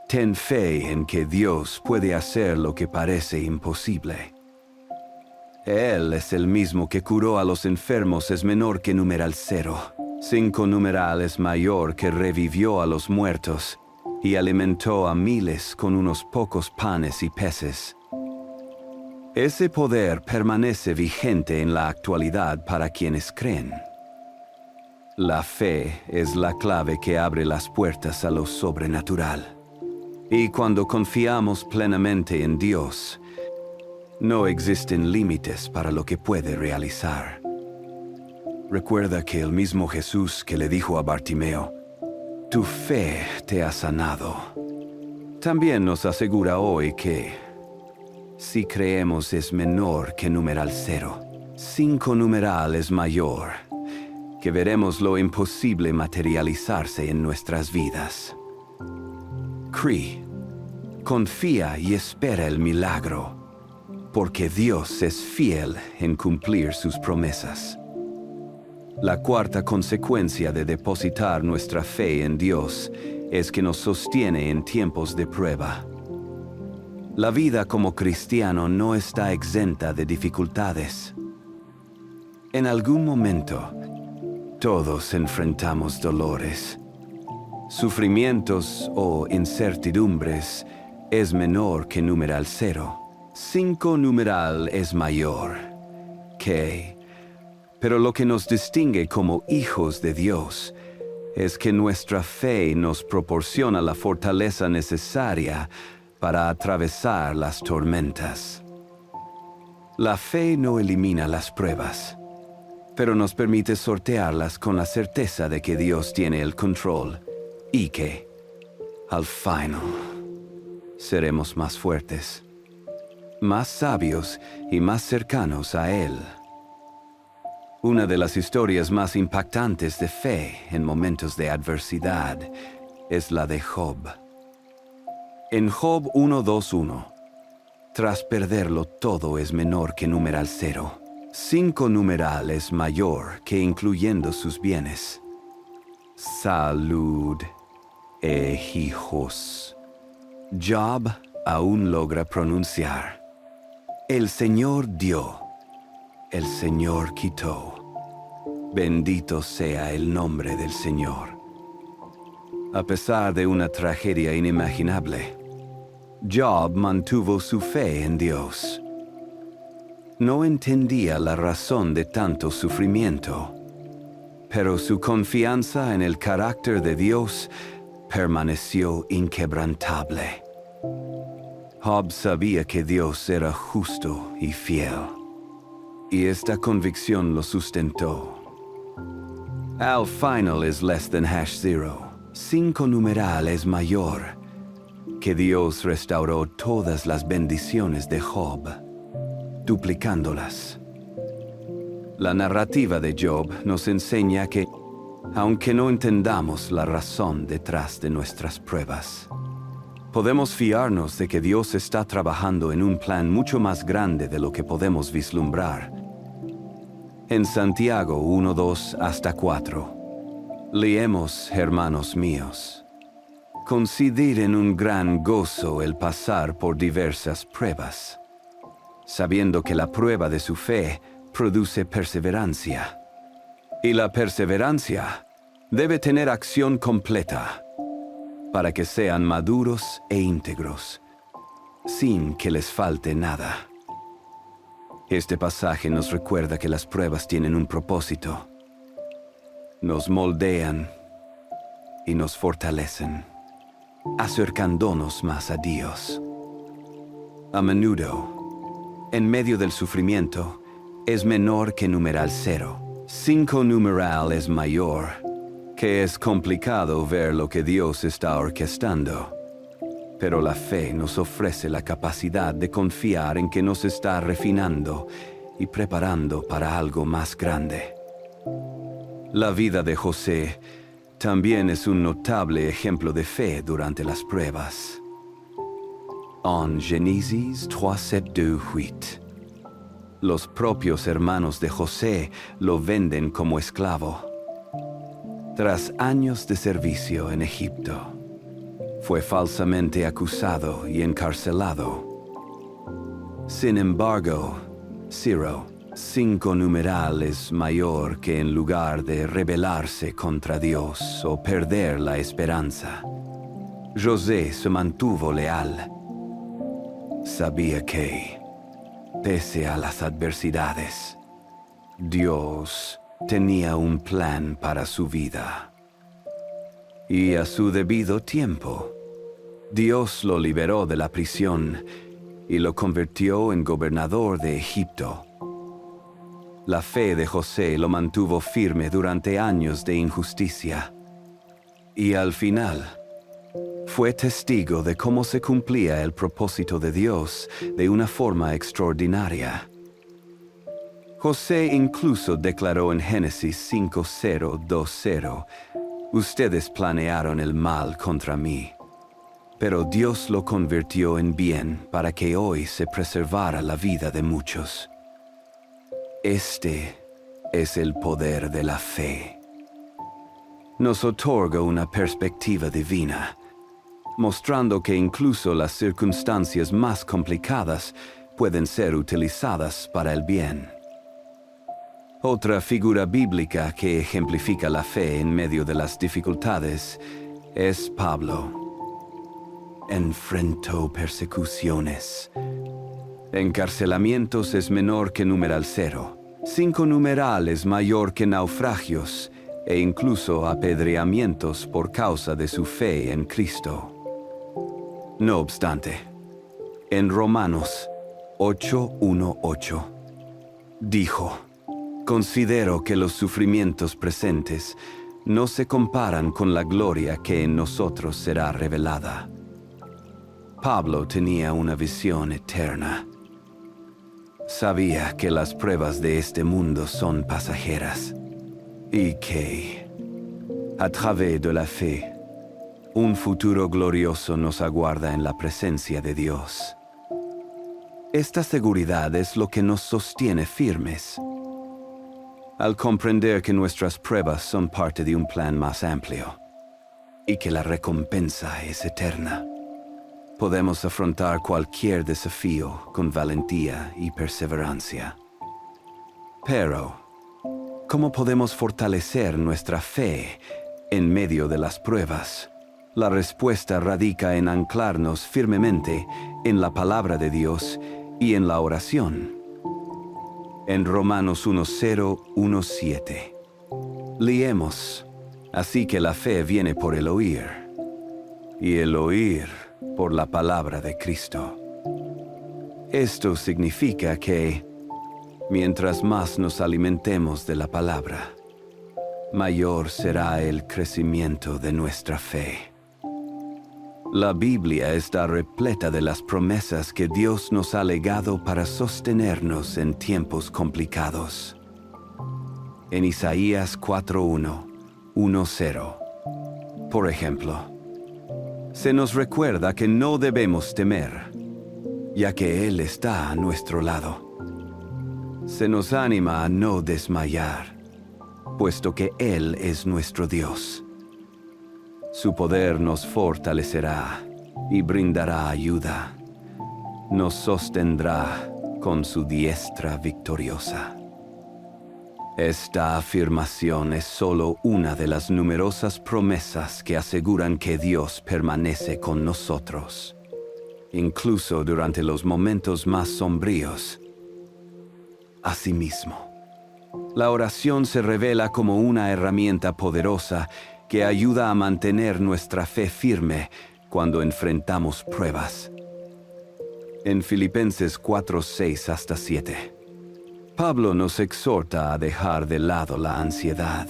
ten fe en que Dios puede hacer lo que parece imposible. Él es el mismo que curó a los enfermos es menor que numeral 0. 5 numeral es mayor que revivió a los muertos y alimentó a miles con unos pocos panes y peces. Ese poder permanece vigente en la actualidad para quienes creen. La fe es la clave que abre las puertas a lo sobrenatural. Y cuando confiamos plenamente en Dios, no existen límites para lo que puede realizar. Recuerda que el mismo Jesús que le dijo a Bartimeo, «Tu fe te ha sanado», también nos asegura hoy que, si creemos es menor que numeral 0, 5 numeral es mayor, que veremos lo imposible materializarse en nuestras vidas. Cree, confía y espera el milagro, porque Dios es fiel en cumplir sus promesas. La cuarta consecuencia de depositar nuestra fe en Dios es que nos sostiene en tiempos de prueba. La vida como cristiano no está exenta de dificultades. En algún momento, todos enfrentamos dolores, sufrimientos o incertidumbres. Es menor que numeral 0. 5 numeral es mayor que. Pero lo que nos distingue como hijos de Dios es que nuestra fe nos proporciona la fortaleza necesaria para atravesar las tormentas. La fe no elimina las pruebas, pero nos permite sortearlas con la certeza de que Dios tiene el control y que, al final, seremos más fuertes, más sabios y más cercanos a Él. Una de las historias más impactantes de fe en momentos de adversidad es la de Job. En Job 1:2:1, tras perderlo todo es menor que numeral 0. 5 numeral es mayor que incluyendo sus bienes, salud e hijos. Job aún logra pronunciar: el Señor dio, el Señor quitó. Bendito sea el nombre del Señor. A pesar de una tragedia inimaginable, Job mantuvo su fe en Dios. No entendía la razón de tanto sufrimiento, pero su confianza en el carácter de Dios permaneció inquebrantable. Job sabía que Dios era justo y fiel. y esta convicción lo sustentó. Al final es less than #0. 5 numeral es mayor, que Dios restauró todas las bendiciones de Job, duplicándolas. La narrativa de Job nos enseña que, aunque no entendamos la razón detrás de nuestras pruebas, podemos fiarnos de que Dios está trabajando en un plan mucho más grande de lo que podemos vislumbrar. En Santiago 1:2 hasta 4, leemos, hermanos míos, consideren un gran gozo el pasar por diversas pruebas, sabiendo que la prueba de su fe produce perseverancia. Y la perseverancia debe tener acción completa, para que sean maduros e íntegros, sin que les falte nada. Este pasaje nos recuerda que las pruebas tienen un propósito. Nos moldean y nos fortalecen, acercándonos más a Dios. A menudo, en medio del sufrimiento, es menor que numeral 0. 5 numeral es mayor, que es complicado ver lo que Dios está orquestando. Pero la fe nos ofrece la capacidad de confiar en que nos está refinando y preparando para algo más grande. La vida de José también es un notable ejemplo de fe durante las pruebas. En Génesis 3:7-8, los propios hermanos de José lo venden como esclavo. Tras años de servicio en Egipto, fue falsamente acusado y encarcelado. Sin embargo, 5 numeral es mayor que en lugar de rebelarse contra Dios o perder la esperanza, José se mantuvo leal. Sabía que, pese a las adversidades, Dios tenía un plan para su vida. Y a su debido tiempo, Dios lo liberó de la prisión y lo convirtió en gobernador de Egipto. La fe de José lo mantuvo firme durante años de injusticia. Y al final, fue testigo de cómo se cumplía el propósito de Dios de una forma extraordinaria. José incluso declaró en Génesis 5:0-20, ustedes planearon el mal contra mí, pero Dios lo convirtió en bien para que hoy se preservara la vida de muchos. Este es el poder de la fe. Nos otorga una perspectiva divina, mostrando que incluso las circunstancias más complicadas pueden ser utilizadas para el bien. Otra figura bíblica que ejemplifica la fe en medio de las dificultades es Pablo. Enfrentó persecuciones. Encarcelamientos es menor que numeral 0. 5 numeral es mayor que naufragios e incluso apedreamientos por causa de su fe en Cristo. No obstante, en Romanos 8:1-8, dijo, considero que los sufrimientos presentes no se comparan con la gloria que en nosotros será revelada. Pablo tenía una visión eterna. Sabía que las pruebas de este mundo son pasajeras y que, a través de la fe, un futuro glorioso nos aguarda en la presencia de Dios. Esta seguridad es lo que nos sostiene firmes. Al comprender que nuestras pruebas son parte de un plan más amplio y que la recompensa es eterna, podemos afrontar cualquier desafío con valentía y perseverancia. Pero, ¿cómo podemos fortalecer nuestra fe en medio de las pruebas? La respuesta radica en anclarnos firmemente en la palabra de Dios y en la oración. En Romanos 1:0-1:7, leemos, así que la fe viene por el oír, y el oír por la palabra de Cristo. Esto significa que, Mientras más nos alimentemos de la palabra, mayor será el crecimiento de nuestra fe. La Biblia está repleta de las promesas que Dios nos ha legado para sostenernos en tiempos complicados. En Isaías 4:1, 1:0, por ejemplo, se nos recuerda que no debemos temer, ya que Él está a nuestro lado. Se nos anima a no desmayar, puesto que Él es nuestro Dios. Su poder nos fortalecerá y brindará ayuda. Nos sostendrá con su diestra victoriosa. Esta afirmación es solo una de las numerosas promesas que aseguran que Dios permanece con nosotros, incluso durante los momentos más sombríos. Asimismo, la oración se revela como una herramienta poderosa que ayuda a mantener nuestra fe firme cuando enfrentamos pruebas. En Filipenses 4:6-7, Pablo nos exhorta a dejar de lado la ansiedad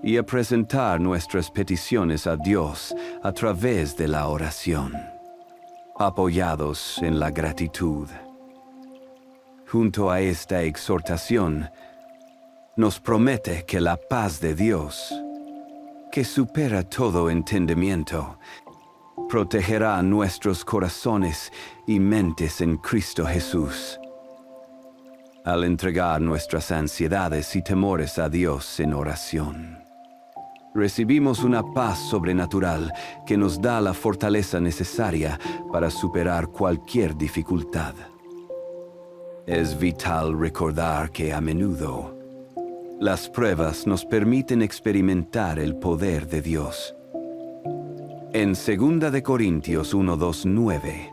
y a presentar nuestras peticiones a Dios a través de la oración, apoyados en la gratitud. Junto a esta exhortación, nos promete que la paz de Dios, que supera todo entendimiento, protegerá nuestros corazones y mentes en Cristo Jesús. Al entregar nuestras ansiedades y temores a Dios en oración, recibimos una paz sobrenatural que nos da la fortaleza necesaria para superar cualquier dificultad. Es vital recordar que a menudo las pruebas nos permiten experimentar el poder de Dios. En 2 de Corintios 1:2-9,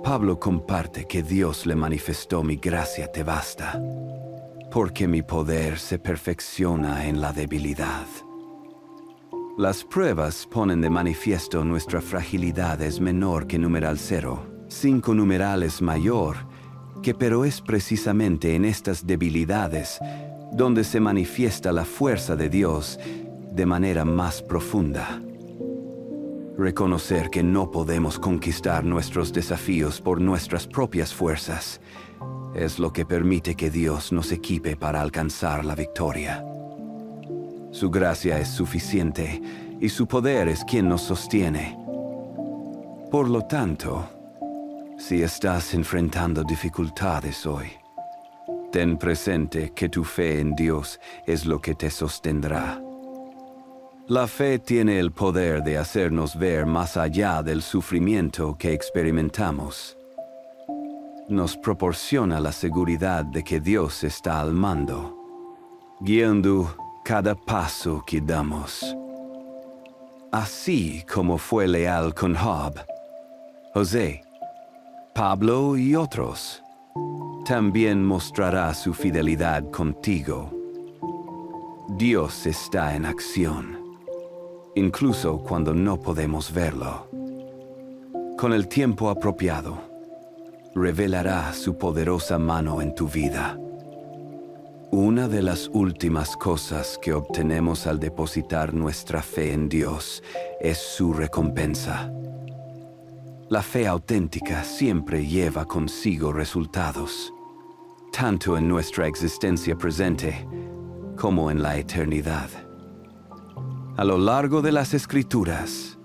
Pablo comparte que Dios le manifestó: mi gracia te basta, porque mi poder se perfecciona en la debilidad. Las pruebas ponen de manifiesto nuestra fragilidad es menor que numeral 0, 5 numerales mayor, pero es precisamente en estas debilidades donde se manifiesta la fuerza de Dios de manera más profunda. Reconocer que no podemos conquistar nuestros desafíos por nuestras propias fuerzas es lo que permite que Dios nos equipe para alcanzar la victoria. Su gracia es suficiente y su poder es quien nos sostiene. Por lo tanto, si estás enfrentando dificultades hoy, ten presente que tu fe en Dios es lo que te sostendrá. La fe tiene el poder de hacernos ver más allá del sufrimiento que experimentamos. Nos proporciona la seguridad de que Dios está al mando, guiando cada paso que damos. Así como fue leal con Job, José, Pablo y otros, también mostrará su fidelidad contigo. Dios está en acción, incluso cuando no podemos verlo. Con el tiempo apropiado, revelará su poderosa mano en tu vida. Una de las últimas cosas que obtenemos al depositar nuestra fe en Dios es su recompensa. La fe auténtica siempre lleva consigo resultados, tanto en nuestra existencia presente como en la eternidad. A lo largo de las Escrituras,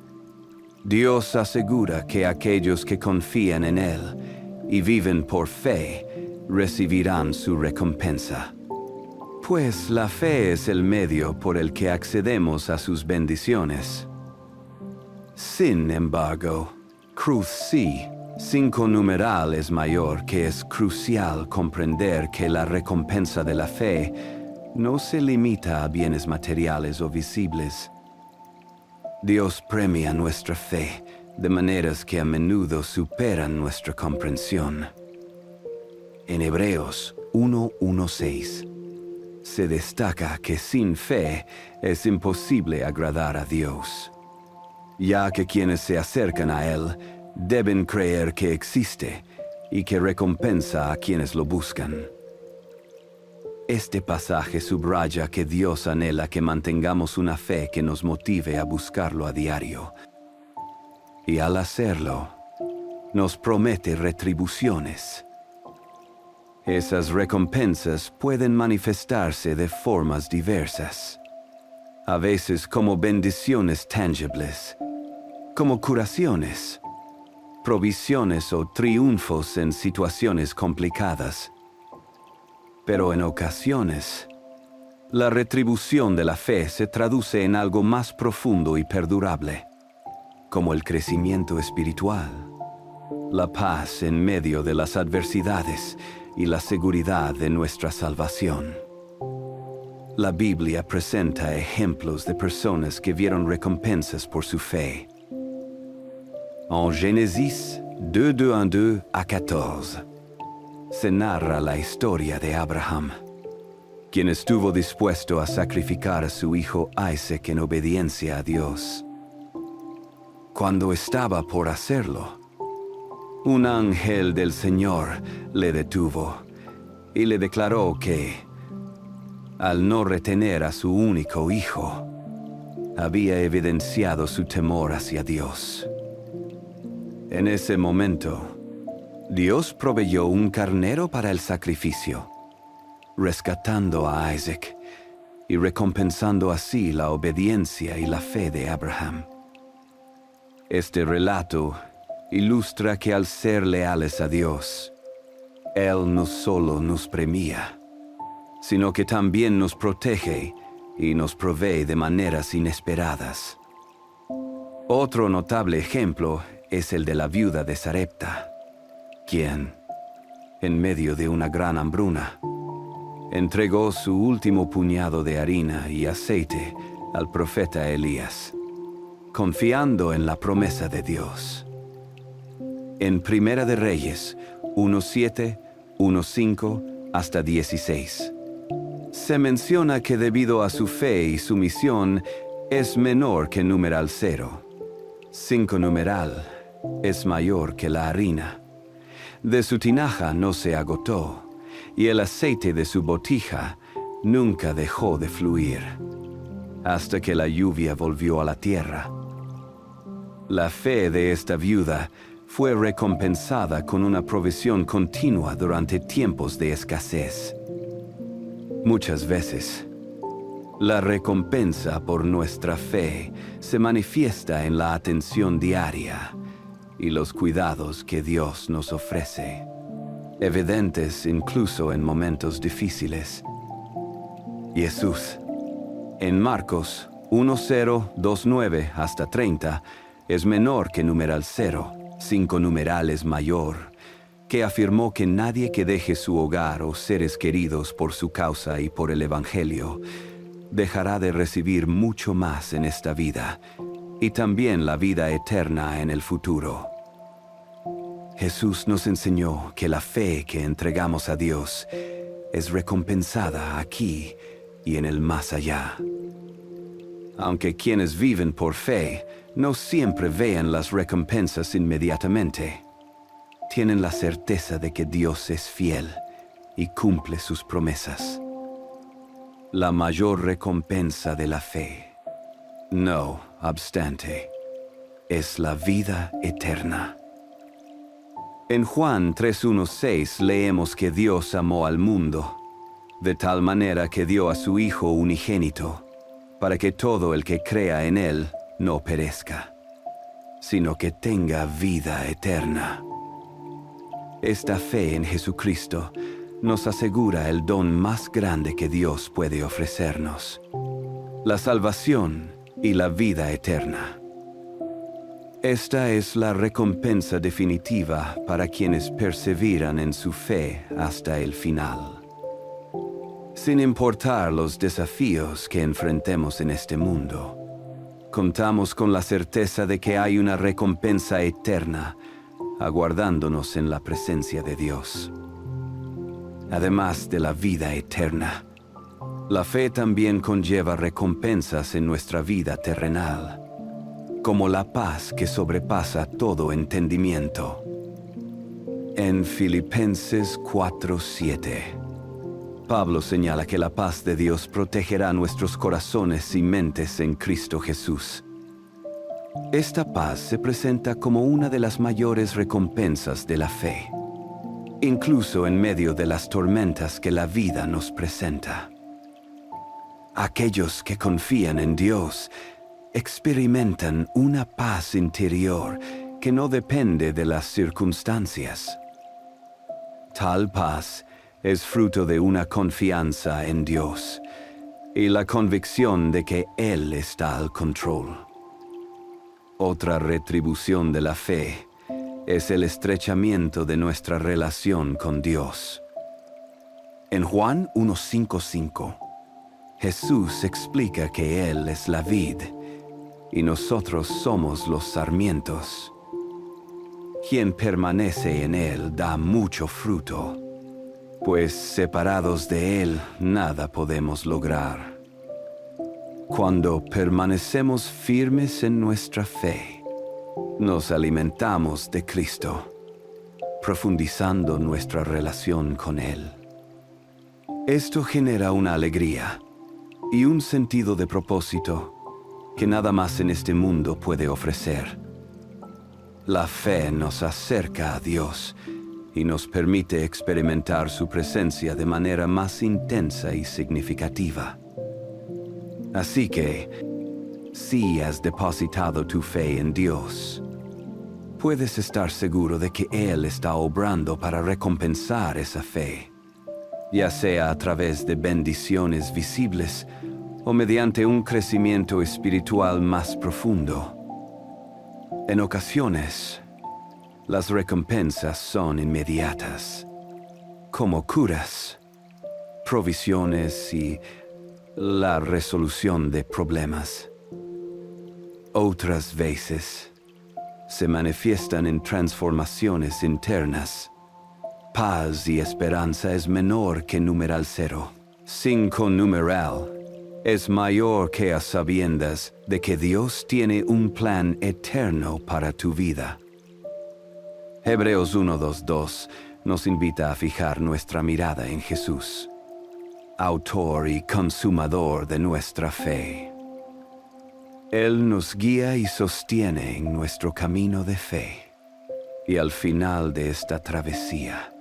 Dios asegura que aquellos que confían en Él y viven por fe recibirán su recompensa. Pues la fe es el medio por el que accedemos a sus bendiciones. Sin embargo, Cruz C, 5 numeral es mayor, que es crucial comprender que la recompensa de la fe no se limita a bienes materiales o visibles. Dios premia nuestra fe de maneras que a menudo superan nuestra comprensión. En Hebreos 1:1-6 se destaca que sin fe es imposible agradar a Dios, ya que quienes se acercan a Él deben creer que existe y que recompensa a quienes lo buscan. Este pasaje subraya que Dios anhela que mantengamos una fe que nos motive a buscarlo a diario. Y al hacerlo, nos promete retribuciones. Esas recompensas pueden manifestarse de formas diversas, a veces como bendiciones tangibles, como curaciones, provisiones o triunfos en situaciones complicadas. Pero en ocasiones, la retribución de la fe se traduce en algo más profundo y perdurable, como el crecimiento espiritual, la paz en medio de las adversidades y la seguridad de nuestra salvación. La Biblia presenta ejemplos de personas que vieron recompensas por su fe. En Génesis 2:1 a 14, se narra la historia de Abraham, quien estuvo dispuesto a sacrificar a su hijo Isaac en obediencia a Dios. Cuando estaba por hacerlo, un ángel del Señor le detuvo y le declaró que, al no retener a su único hijo, había evidenciado su temor hacia Dios. En ese momento, Dios proveyó un carnero para el sacrificio, rescatando a Isaac y recompensando así la obediencia y la fe de Abraham. Este relato ilustra que al ser leales a Dios, Él no solo nos premia, sino que también nos protege y nos provee de maneras inesperadas. Otro notable ejemplo es el de la viuda de Sarepta, quien, en medio de una gran hambruna, entregó su último puñado de harina y aceite al profeta Elías, confiando en la promesa de Dios. En Primera de Reyes 1:7, 1:5 hasta 16, se menciona que debido a su fe y su misión es menor que numeral 0. 5 numeral es mayor que la harina. De su tinaja no se agotó, y el aceite de su botija nunca dejó de fluir, hasta que la lluvia volvió a la tierra. La fe de esta viuda fue recompensada con una provisión continua durante tiempos de escasez. Muchas veces, la recompensa por nuestra fe se manifiesta en la atención diaria y los cuidados que Dios nos ofrece, evidentes incluso en momentos difíciles. Jesús, en Marcos 1:0, 2:9 hasta 30, es menor que numeral 0, 5 numeral es mayor, que afirmó que nadie que deje su hogar o seres queridos por su causa y por el Evangelio dejará de recibir mucho más en esta vida y también la vida eterna en el futuro. Jesús nos enseñó que la fe que entregamos a Dios es recompensada aquí y en el más allá. Aunque quienes viven por fe no siempre vean las recompensas inmediatamente, tienen la certeza de que Dios es fiel y cumple sus promesas. La mayor recompensa de la fe, no obstante, es la vida eterna. En Juan 3:1-6 leemos que Dios amó al mundo, de tal manera que dio a su Hijo unigénito, para que todo el que crea en Él no perezca, sino que tenga vida eterna. Esta fe en Jesucristo nos asegura el don más grande que Dios puede ofrecernos: la salvación y la vida eterna. Esta es la recompensa definitiva para quienes perseveran en su fe hasta el final. Sin importar los desafíos que enfrentemos en este mundo, contamos con la certeza de que hay una recompensa eterna aguardándonos en la presencia de Dios. Además de la vida eterna, la fe también conlleva recompensas en nuestra vida terrenal, como la paz que sobrepasa todo entendimiento. En Filipenses 4:7, Pablo señala que la paz de Dios protegerá nuestros corazones y mentes en Cristo Jesús. Esta paz se presenta como una de las mayores recompensas de la fe, incluso en medio de las tormentas que la vida nos presenta. Aquellos que confían en Dios experimentan una paz interior que no depende de las circunstancias. Tal paz es fruto de una confianza en Dios y la convicción de que Él está al control. Otra retribución de la fe es el estrechamiento de nuestra relación con Dios. En Juan 1:5, Jesús explica que Él es la vid y nosotros somos los sarmientos. Quien permanece en Él da mucho fruto, pues separados de Él nada podemos lograr. Cuando permanecemos firmes en nuestra fe, nos alimentamos de Cristo, profundizando nuestra relación con Él. Esto genera una alegría y un sentido de propósito que nada más en este mundo puede ofrecer. La fe nos acerca a Dios y nos permite experimentar su presencia de manera más intensa y significativa. Así que, si has depositado tu fe en Dios, puedes estar seguro de que Él está obrando para recompensar esa fe, ya sea a través de bendiciones visibles o mediante un crecimiento espiritual más profundo. En ocasiones, las recompensas son inmediatas, como curas, provisiones y la resolución de problemas. Otras veces, se manifiestan en transformaciones internas. Paz y esperanza es menor que numeral 0. 5 numeral es mayor que a sabiendas de que Dios tiene un plan eterno para tu vida. Hebreos 1:2 nos invita a fijar nuestra mirada en Jesús, autor y consumador de nuestra fe. Él nos guía y sostiene en nuestro camino de fe, y al final de esta travesía,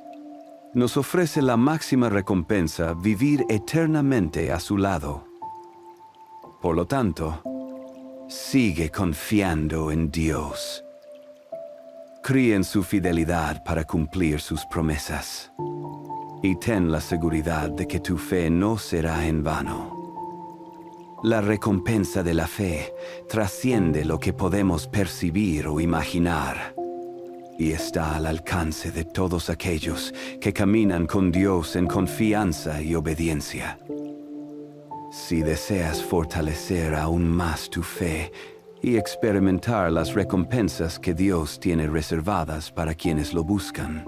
nos ofrece la máxima recompensa: vivir eternamente a su lado. Por lo tanto, sigue confiando en Dios. Cree en su fidelidad para cumplir sus promesas, y ten la seguridad de que tu fe no será en vano. La recompensa de la fe trasciende lo que podemos percibir o imaginar, y está al alcance de todos aquellos que caminan con Dios en confianza y obediencia. Si deseas fortalecer aún más tu fe y experimentar las recompensas que Dios tiene reservadas para quienes lo buscan,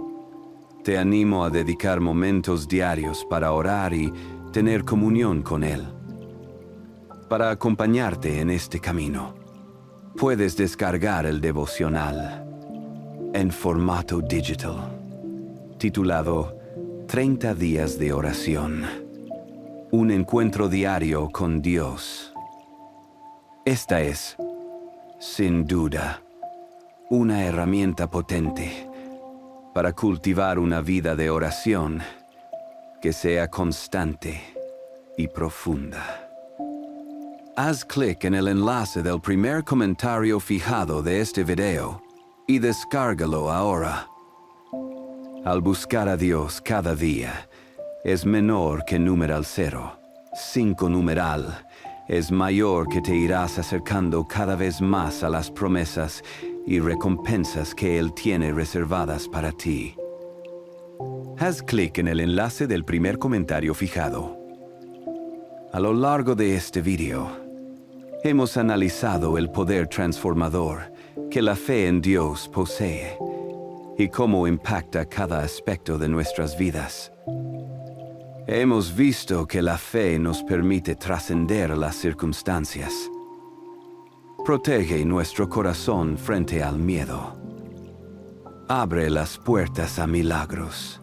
te animo a dedicar momentos diarios para orar y tener comunión con Él. Para acompañarte en este camino, puedes descargar el devocional en formato digital, titulado 30 días de oración, un encuentro diario con Dios. Esta es, sin duda, una herramienta potente para cultivar una vida de oración que sea constante y profunda. Haz clic en el enlace del primer comentario fijado de este video y descárgalo ahora. Al buscar a Dios cada día, es menor que numeral 0. 5 numeral es mayor que te irás acercando cada vez más a las promesas y recompensas que Él tiene reservadas para ti. Haz clic en el enlace del primer comentario fijado. A lo largo de este video, hemos analizado el poder transformador que la fe en Dios posee y cómo impacta cada aspecto de nuestras vidas. Hemos visto que la fe nos permite trascender las circunstancias. Protege nuestro corazón frente al miedo. Abre las puertas a milagros.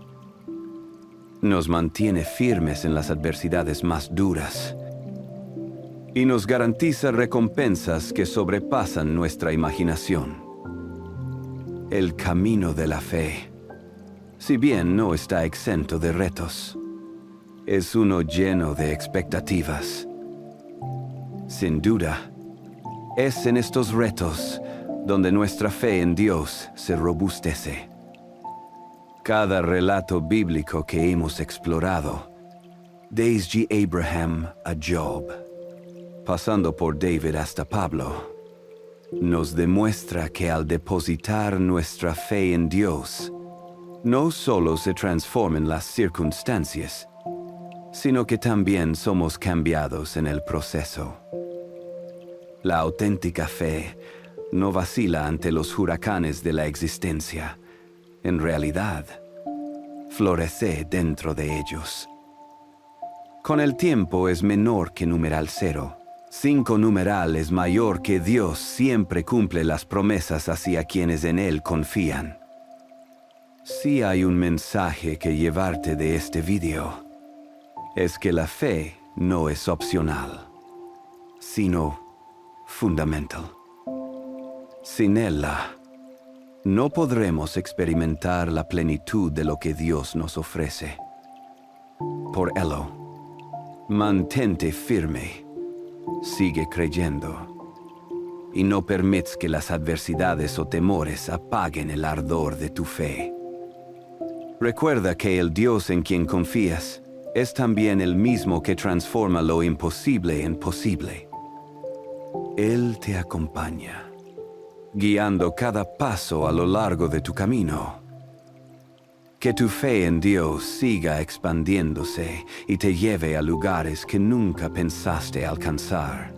nos mantiene firmes en las adversidades más duras y nos garantiza recompensas que sobrepasan nuestra imaginación. El camino de la fe, si bien no está exento de retos, es uno lleno de expectativas. Sin duda, es en estos retos donde nuestra fe en Dios se robustece. Cada relato bíblico que hemos explorado, desde Abraham a Job, pasando por David hasta Pablo, nos demuestra que al depositar nuestra fe en Dios, no solo se transforman las circunstancias, sino que también somos cambiados en el proceso. La auténtica fe no vacila ante los huracanes de la existencia. En realidad, florece dentro de ellos. Con el tiempo es menor que numeral 0. 5 numeral es mayor que Dios siempre cumple las promesas hacia quienes en Él confían. Si hay un mensaje que llevarte de este video, es que la fe no es opcional, sino fundamental. Sin ella, no podremos experimentar la plenitud de lo que Dios nos ofrece. Por ello, mantente firme, sigue creyendo, y no permitas que las adversidades o temores apaguen el ardor de tu fe. Recuerda que el Dios en quien confías es también el mismo que transforma lo imposible en posible. Él te acompaña, guiando cada paso a lo largo de tu camino. Que tu fe en Dios siga expandiéndose y te lleve a lugares que nunca pensaste alcanzar.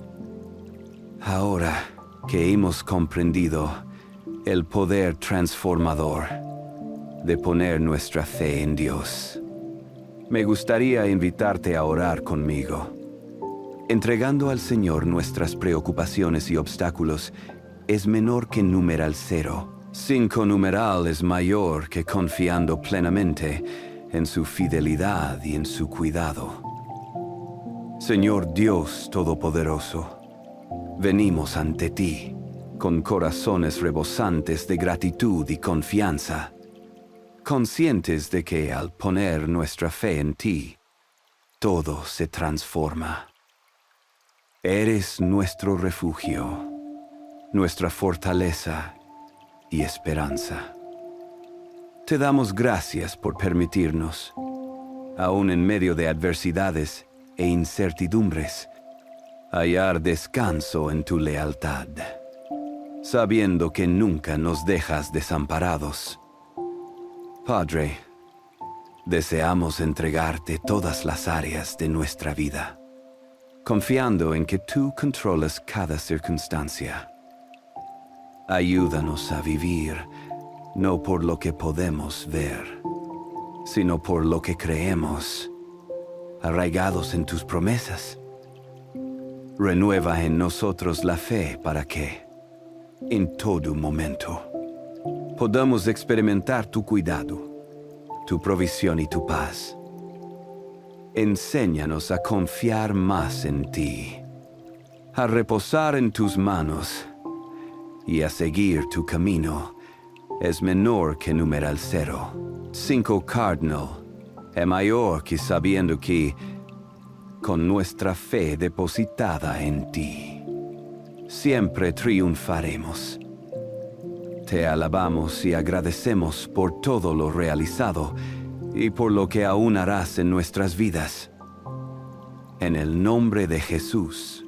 Ahora que hemos comprendido el poder transformador de poner nuestra fe en Dios, me gustaría invitarte a orar conmigo, entregando al Señor nuestras preocupaciones y obstáculos. Es menor que numeral 0. 5 numeral es mayor que confiando plenamente en su fidelidad y en su cuidado. Señor Dios Todopoderoso, venimos ante ti con corazones rebosantes de gratitud y confianza, conscientes de que al poner nuestra fe en ti, todo se transforma. Eres nuestro refugio, nuestra fortaleza y esperanza. Te damos gracias por permitirnos, aun en medio de adversidades e incertidumbres, hallar descanso en tu lealtad, sabiendo que nunca nos dejas desamparados. Padre, deseamos entregarte todas las áreas de nuestra vida, confiando en que tú controlas cada circunstancia. Ayúdanos a vivir, no por lo que podemos ver, sino por lo que creemos, arraigados en tus promesas. Renueva en nosotros la fe para que, en todo momento, podamos experimentar tu cuidado, tu provisión y tu paz. Enséñanos a confiar más en ti, a reposar en tus manos y a seguir tu camino. Es menor que numeral 0. 5 cardinal es mayor que sabiendo que, con nuestra fe depositada en ti, siempre triunfaremos. Te alabamos y agradecemos por todo lo realizado y por lo que aún harás en nuestras vidas. En el nombre de Jesús.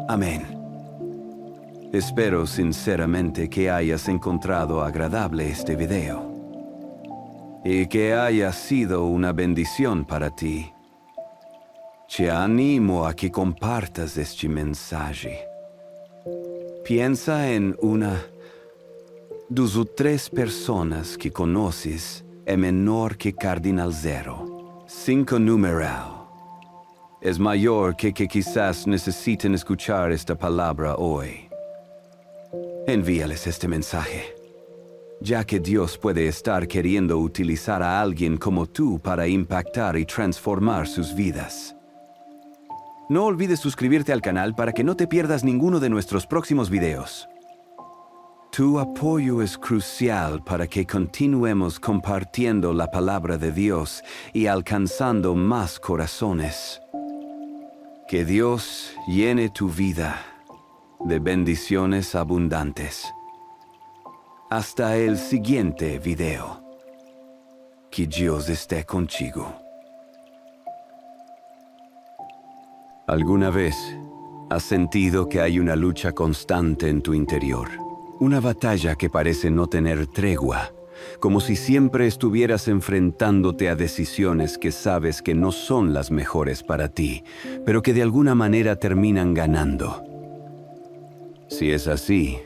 Amén. Espero sinceramente que hayas encontrado agradable este video y que haya sido una bendición para ti. Te animo a que compartas este mensaje. Piensa en una, 2 o 3 personas que conoces es menor que cardinal 0. 5 numeral es mayor que quizás necesiten escuchar esta palabra hoy. Envíales este mensaje. ya que Dios puede estar queriendo utilizar a alguien como tú para impactar y transformar sus vidas. No olvides suscribirte al canal para que no te pierdas ninguno de nuestros próximos videos. Tu apoyo es crucial para que continuemos compartiendo la palabra de Dios y alcanzando más corazones. Que Dios llene tu vida de bendiciones abundantes. Hasta el siguiente video. Que Dios esté contigo. ¿Alguna vez has sentido que hay una lucha constante en tu interior? Una batalla que parece no tener tregua, como si siempre estuvieras enfrentándote a decisiones que sabes que no son las mejores para ti, pero que de alguna manera terminan ganando. Si es así,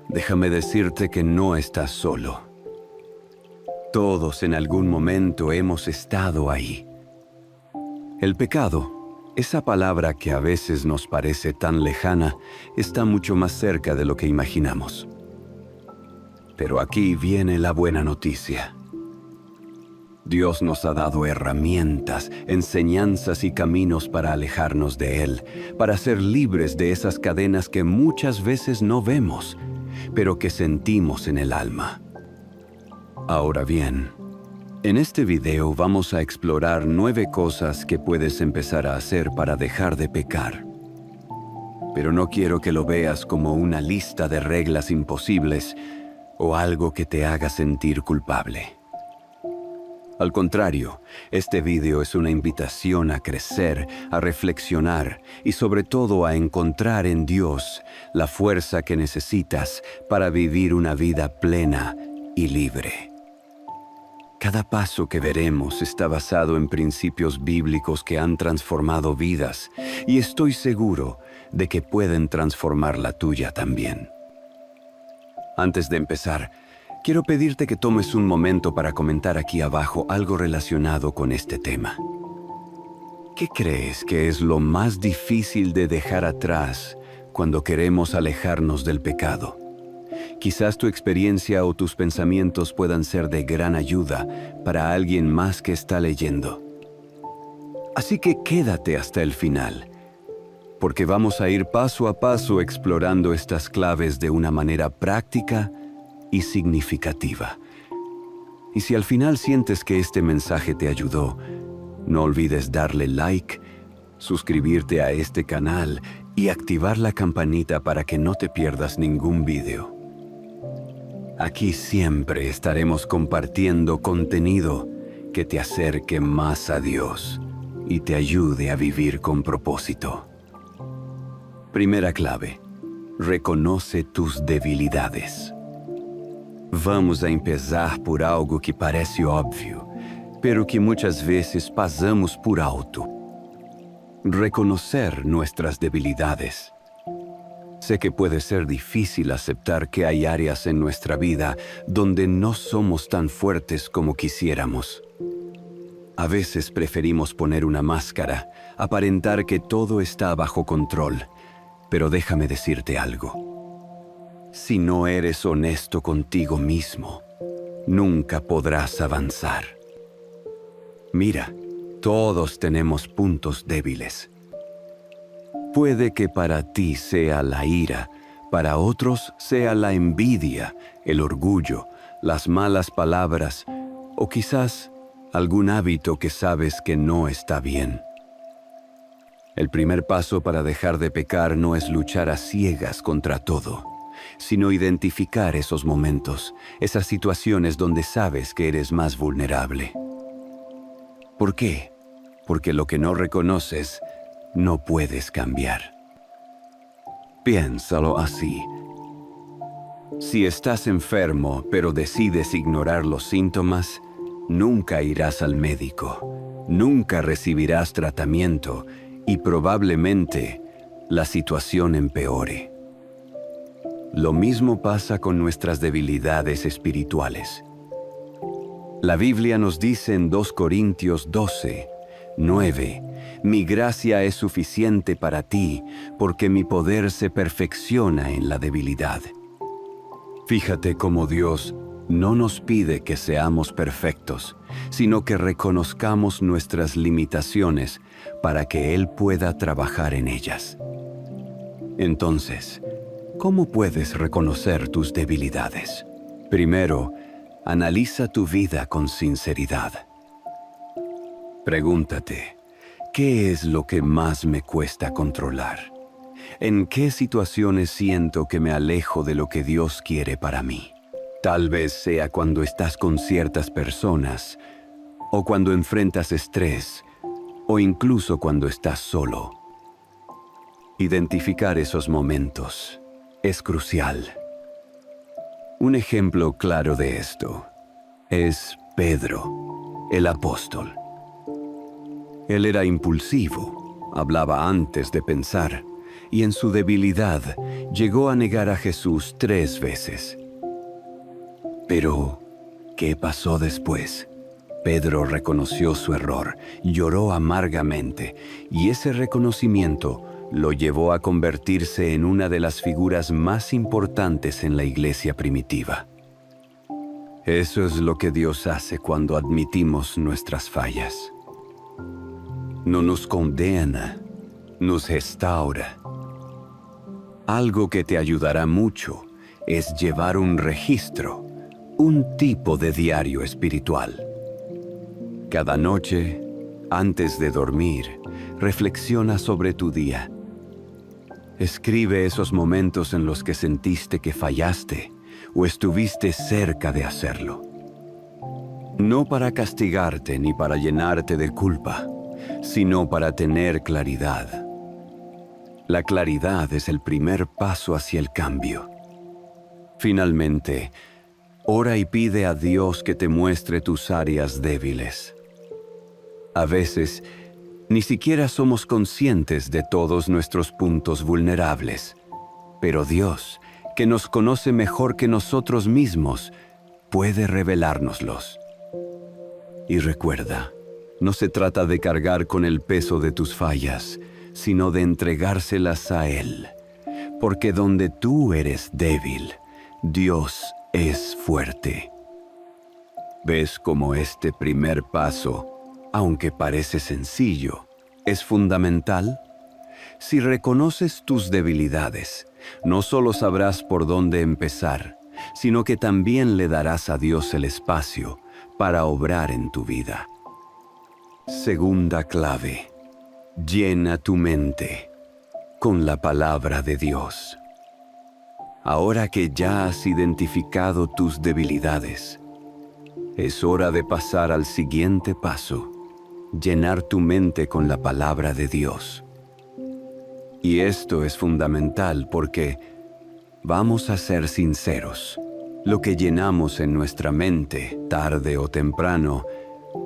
déjame decirte que no estás solo. Todos en algún momento hemos estado ahí. El pecado, esa palabra que a veces nos parece tan lejana, está mucho más cerca de lo que imaginamos. Pero aquí viene la buena noticia. Dios nos ha dado herramientas, enseñanzas y caminos para alejarnos de Él, para ser libres de esas cadenas que muchas veces no vemos, pero que sentimos en el alma. Ahora bien, en este video vamos a explorar 9 cosas que puedes empezar a hacer para dejar de pecar. Pero no quiero que lo veas como una lista de reglas imposibles o algo que te haga sentir culpable. Al contrario, este video es una invitación a crecer, a reflexionar y sobre todo a encontrar en Dios la fuerza que necesitas para vivir una vida plena y libre. Cada paso que veremos está basado en principios bíblicos que han transformado vidas y estoy seguro de que pueden transformar la tuya también. Antes de empezar, quiero pedirte que tomes un momento para comentar aquí abajo algo relacionado con este tema. ¿Qué crees que es lo más difícil de dejar atrás cuando queremos alejarnos del pecado? Quizás tu experiencia o tus pensamientos puedan ser de gran ayuda para alguien más que está leyendo. Así que quédate hasta el final, porque vamos a ir paso a paso explorando estas claves de una manera práctica y significativa. Y si al final sientes que este mensaje te ayudó, no olvides darle like, suscribirte a este canal y activar la campanita para que no te pierdas ningún video. Aquí siempre estaremos compartiendo contenido que te acerque más a Dios y te ayude a vivir con propósito. Primera clave: reconoce tus debilidades. Vamos a empezar por algo que parece óbvio, pero que muchas veces pasamos por alto. Reconocer nuestras debilidades. Sé que puede ser difícil aceptar que hay áreas en nuestra vida donde no somos tan fuertes como quisiéramos. A veces preferimos poner una máscara, aparentar que todo está bajo control. Pero déjame decirte algo. Si no eres honesto contigo mismo, nunca podrás avanzar. Mira, todos tenemos puntos débiles. Puede que para ti sea la ira, para otros sea la envidia, el orgullo, las malas palabras o quizás algún hábito que sabes que no está bien. El primer paso para dejar de pecar no es luchar a ciegas contra todo, sino identificar esos momentos, esas situaciones donde sabes que eres más vulnerable. ¿Por qué? Porque lo que no reconoces, no puedes cambiar. Piénsalo así. Si estás enfermo, pero decides ignorar los síntomas, nunca irás al médico, nunca recibirás tratamiento y probablemente la situación empeore. Lo mismo pasa con nuestras debilidades espirituales. La Biblia nos dice en 2 Corintios 12:9, mi gracia es suficiente para ti, porque mi poder se perfecciona en la debilidad. Fíjate cómo Dios No nos pide que seamos perfectos, sino que reconozcamos nuestras limitaciones para que Él pueda trabajar en ellas. Entonces, ¿cómo puedes reconocer tus debilidades? Primero, analiza tu vida con sinceridad. Pregúntate, ¿qué es lo que más me cuesta controlar? ¿En qué situaciones siento que me alejo de lo que Dios quiere para mí? Tal vez sea cuando estás con ciertas personas, o cuando enfrentas estrés, o incluso cuando estás solo. Identificar esos momentos es crucial. Un ejemplo claro de esto es Pedro, el apóstol. Él era impulsivo, hablaba antes de pensar, y en su debilidad llegó a negar a Jesús 3 veces. Pero, ¿qué pasó después? Pedro reconoció su error, lloró amargamente, y ese reconocimiento lo llevó a convertirse en una de las figuras más importantes en la iglesia primitiva. Eso es lo que Dios hace cuando admitimos nuestras fallas. No nos condena, nos restaura. Algo que te ayudará mucho es llevar un registro, un tipo de diario espiritual. Cada noche, antes de dormir, reflexiona sobre tu día. Escribe esos momentos en los que sentiste que fallaste o estuviste cerca de hacerlo. No para castigarte ni para llenarte de culpa, sino para tener claridad. La claridad es el primer paso hacia el cambio. Finalmente, ora y pide a Dios que te muestre tus áreas débiles. A veces, ni siquiera somos conscientes de todos nuestros puntos vulnerables, pero Dios, que nos conoce mejor que nosotros mismos, puede revelárnoslos. Y recuerda, no se trata de cargar con el peso de tus fallas, sino de entregárselas a Él, porque donde tú eres débil, Dios es fuerte. ¿Ves cómo este primer paso, aunque parece sencillo, es fundamental? Si reconoces tus debilidades, no solo sabrás por dónde empezar, sino que también le darás a Dios el espacio para obrar en tu vida. Segunda clave: llena tu mente con la palabra de Dios. Ahora que ya has identificado tus debilidades, es hora de pasar al siguiente paso: llenar tu mente con la palabra de Dios. Y esto es fundamental porque, vamos a ser sinceros, lo que llenamos en nuestra mente, tarde o temprano,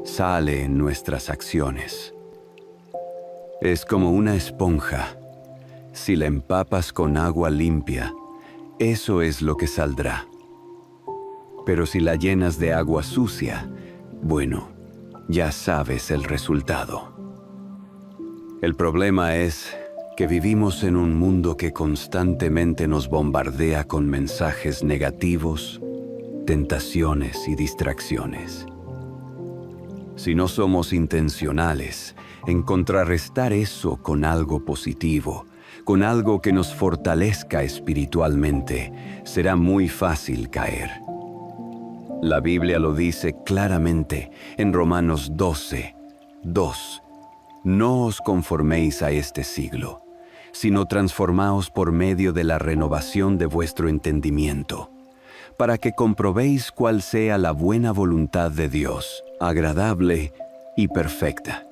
sale en nuestras acciones. Es como una esponja. Si la empapas con agua limpia, eso es lo que saldrá. Pero si la llenas de agua sucia, bueno, ya sabes el resultado. El problema es que vivimos en un mundo que constantemente nos bombardea con mensajes negativos, tentaciones y distracciones. Si no somos intencionales en contrarrestar eso con algo positivo, con algo que nos fortalezca espiritualmente, será muy fácil caer. La Biblia lo dice claramente en Romanos 12:2. No os conforméis a este siglo, sino transformaos por medio de la renovación de vuestro entendimiento, para que comprobéis cuál sea la buena voluntad de Dios, agradable y perfecta.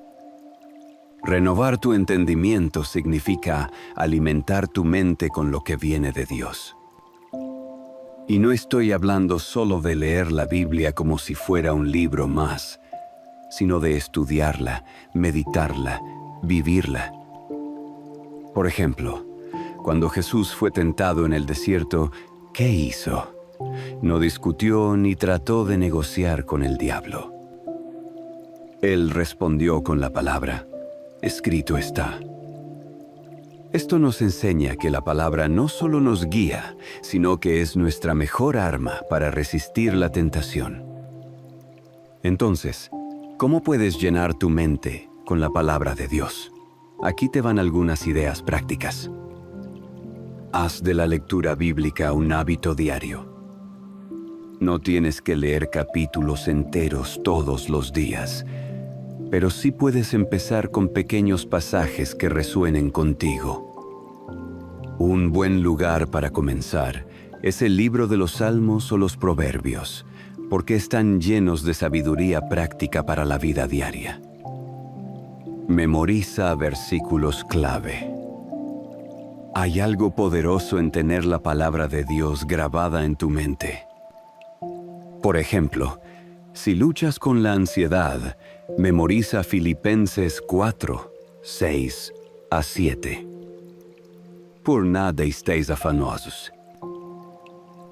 Renovar tu entendimiento significa alimentar tu mente con lo que viene de Dios. Y no estoy hablando solo de leer la Biblia como si fuera un libro más, sino de estudiarla, meditarla, vivirla. Por ejemplo, cuando Jesús fue tentado en el desierto, ¿qué hizo? No discutió ni trató de negociar con el diablo. Él respondió con la palabra: escrito está. Esto nos enseña que la palabra no solo nos guía, sino que es nuestra mejor arma para resistir la tentación. Entonces, ¿cómo puedes llenar tu mente con la palabra de Dios? Aquí te van algunas ideas prácticas. Haz de la lectura bíblica un hábito diario. No tienes que leer capítulos enteros todos los días, pero sí puedes empezar con pequeños pasajes que resuenen contigo. Un buen lugar para comenzar es el libro de los Salmos o los Proverbios, porque están llenos de sabiduría práctica para la vida diaria. Memoriza versículos clave. Hay algo poderoso en tener la palabra de Dios grabada en tu mente. Por ejemplo, si luchas con la ansiedad, memoriza Filipenses 4, 6 a 7. Por nada estéis afanosos.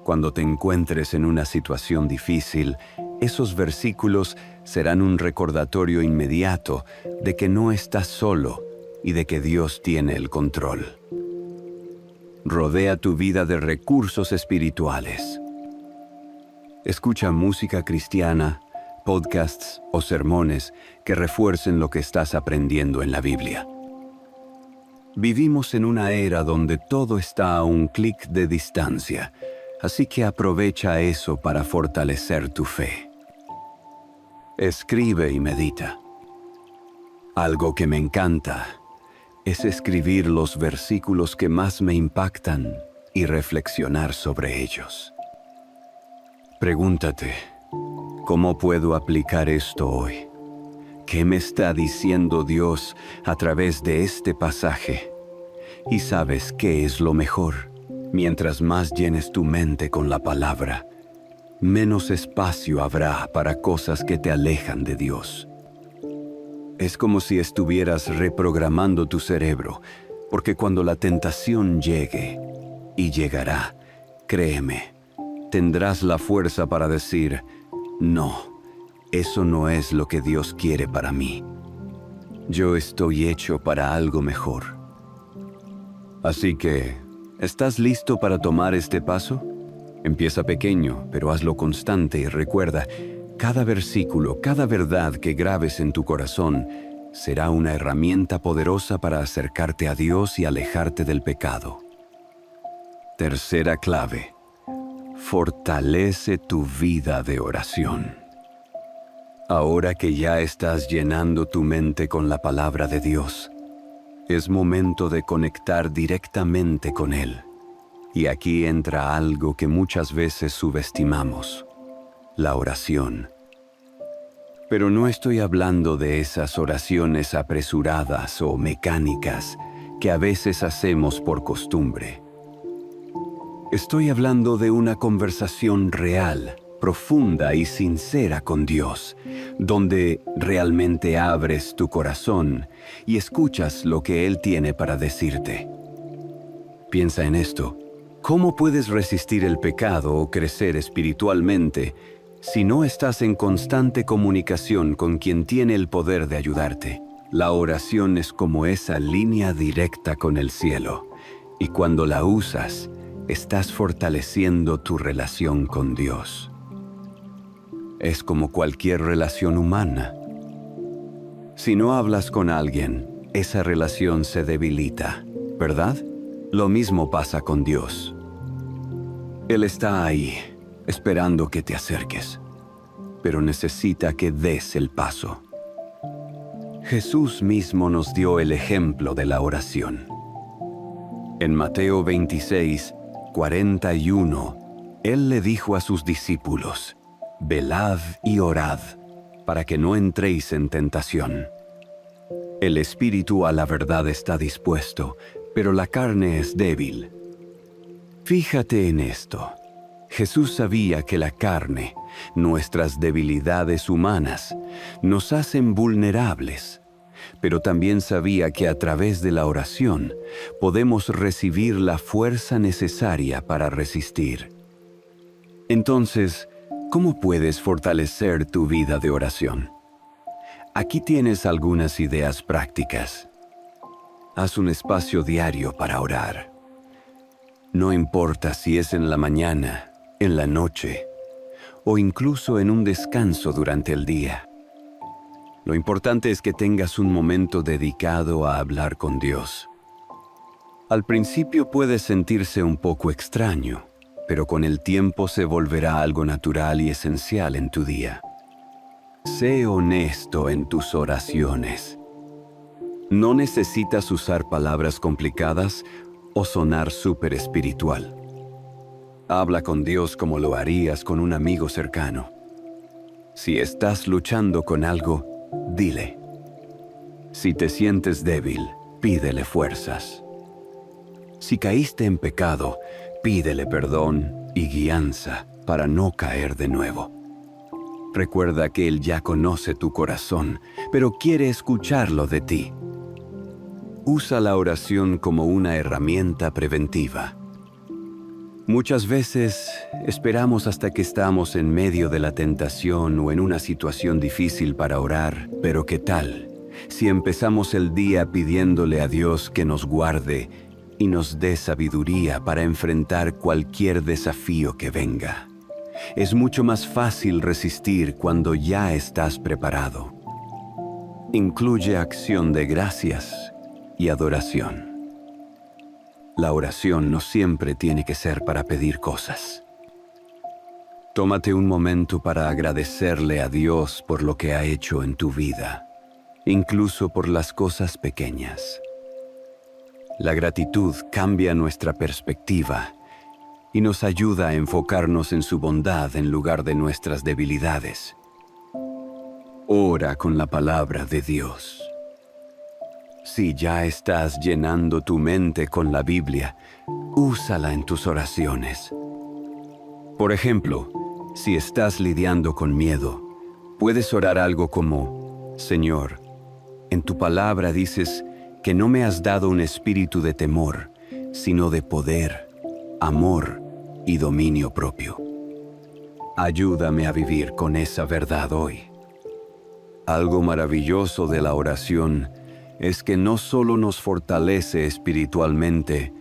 Cuando te encuentres en una situación difícil, esos versículos serán un recordatorio inmediato de que no estás solo y de que Dios tiene el control. Rodea tu vida de recursos espirituales. Escucha música cristiana, podcasts o sermones que refuercen lo que estás aprendiendo en la Biblia. Vivimos en una era donde todo está a un clic de distancia, así que aprovecha eso para fortalecer tu fe. Escribe y medita. Algo que me encanta es escribir los versículos que más me impactan y reflexionar sobre ellos. Pregúntate, ¿cómo puedo aplicar esto hoy? ¿Qué me está diciendo Dios a través de este pasaje? Y sabes qué es lo mejor. Mientras más llenes tu mente con la palabra, menos espacio habrá para cosas que te alejan de Dios. Es como si estuvieras reprogramando tu cerebro, porque cuando la tentación llegue, y llegará, créeme, tendrás la fuerza para decir, no, eso no es lo que Dios quiere para mí. Yo estoy hecho para algo mejor. Así que, ¿estás listo para tomar este paso? Empieza pequeño, pero hazlo constante y recuerda, cada versículo, cada verdad que grabes en tu corazón será una herramienta poderosa para acercarte a Dios y alejarte del pecado. Tercera clave. Fortalece tu vida de oración. Ahora que ya estás llenando tu mente con la palabra de Dios, es momento de conectar directamente con Él. Y aquí entra algo que muchas veces subestimamos: la oración. Pero no estoy hablando de esas oraciones apresuradas o mecánicas que a veces hacemos por costumbre. Estoy hablando de una conversación real, profunda y sincera con Dios, donde realmente abres tu corazón y escuchas lo que Él tiene para decirte. Piensa en esto. ¿Cómo puedes resistir el pecado o crecer espiritualmente si no estás en constante comunicación con quien tiene el poder de ayudarte? La oración es como esa línea directa con el cielo, y cuando la usas, estás fortaleciendo tu relación con Dios. Es como cualquier relación humana. Si no hablas con alguien, esa relación se debilita, ¿verdad? Lo mismo pasa con Dios. Él está ahí, esperando que te acerques, pero necesita que des el paso. Jesús mismo nos dio el ejemplo de la oración. En Mateo 26, 41, Él le dijo a sus discípulos: «Velad y orad, para que no entréis en tentación. El espíritu a la verdad está dispuesto, pero la carne es débil». Fíjate en esto. Jesús sabía que la carne, nuestras debilidades humanas, nos hacen vulnerables, pero también sabía que a través de la oración podemos recibir la fuerza necesaria para resistir. Entonces, ¿cómo puedes fortalecer tu vida de oración? Aquí tienes algunas ideas prácticas. Haz un espacio diario para orar. No importa si es en la mañana, en la noche o incluso en un descanso durante el día. Lo importante es que tengas un momento dedicado a hablar con Dios. Al principio puede sentirse un poco extraño, pero con el tiempo se volverá algo natural y esencial en tu día. Sé honesto en tus oraciones. No necesitas usar palabras complicadas o sonar súper espiritual. Habla con Dios como lo harías con un amigo cercano. Si estás luchando con algo, dile. Si te sientes débil, pídele fuerzas. Si caíste en pecado, pídele perdón y guianza para no caer de nuevo. Recuerda que Él ya conoce tu corazón, pero quiere escucharlo de ti. Usa la oración como una herramienta preventiva. Muchas veces esperamos hasta que estamos en medio de la tentación o en una situación difícil para orar, pero ¿qué tal si empezamos el día pidiéndole a Dios que nos guarde y nos dé sabiduría para enfrentar cualquier desafío que venga? Es mucho más fácil resistir cuando ya estás preparado. Incluye acción de gracias y adoración. La oración no siempre tiene que ser para pedir cosas. Tómate un momento para agradecerle a Dios por lo que ha hecho en tu vida, incluso por las cosas pequeñas. La gratitud cambia nuestra perspectiva y nos ayuda a enfocarnos en su bondad en lugar de nuestras debilidades. Ora con la palabra de Dios. Si ya estás llenando tu mente con la Biblia, úsala en tus oraciones. Por ejemplo, si estás lidiando con miedo, puedes orar algo como: Señor, en tu palabra dices que no me has dado un espíritu de temor, sino de poder, amor y dominio propio. Ayúdame a vivir con esa verdad hoy. Algo maravilloso de la oración es que no solo nos fortalece espiritualmente,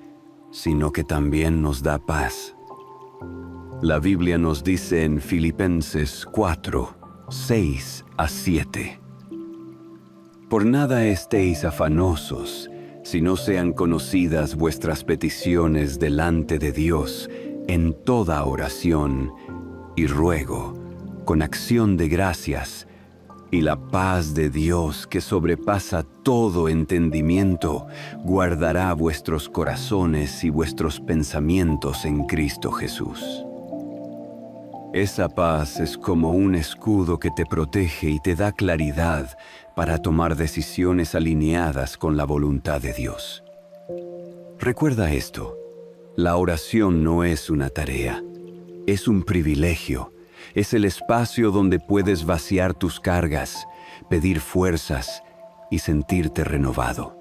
sino que también nos da paz. La Biblia nos dice en Filipenses 4, 6 a 7: Por nada estéis afanosos, si no sean conocidas vuestras peticiones delante de Dios en toda oración y ruego, con acción de gracias, y la paz de Dios, que sobrepasa todo entendimiento, guardará vuestros corazones y vuestros pensamientos en Cristo Jesús. Esa paz es como un escudo que te protege y te da claridad para tomar decisiones alineadas con la voluntad de Dios. Recuerda esto: la oración no es una tarea, es un privilegio. Es el espacio donde puedes vaciar tus cargas, pedir fuerzas y sentirte renovado.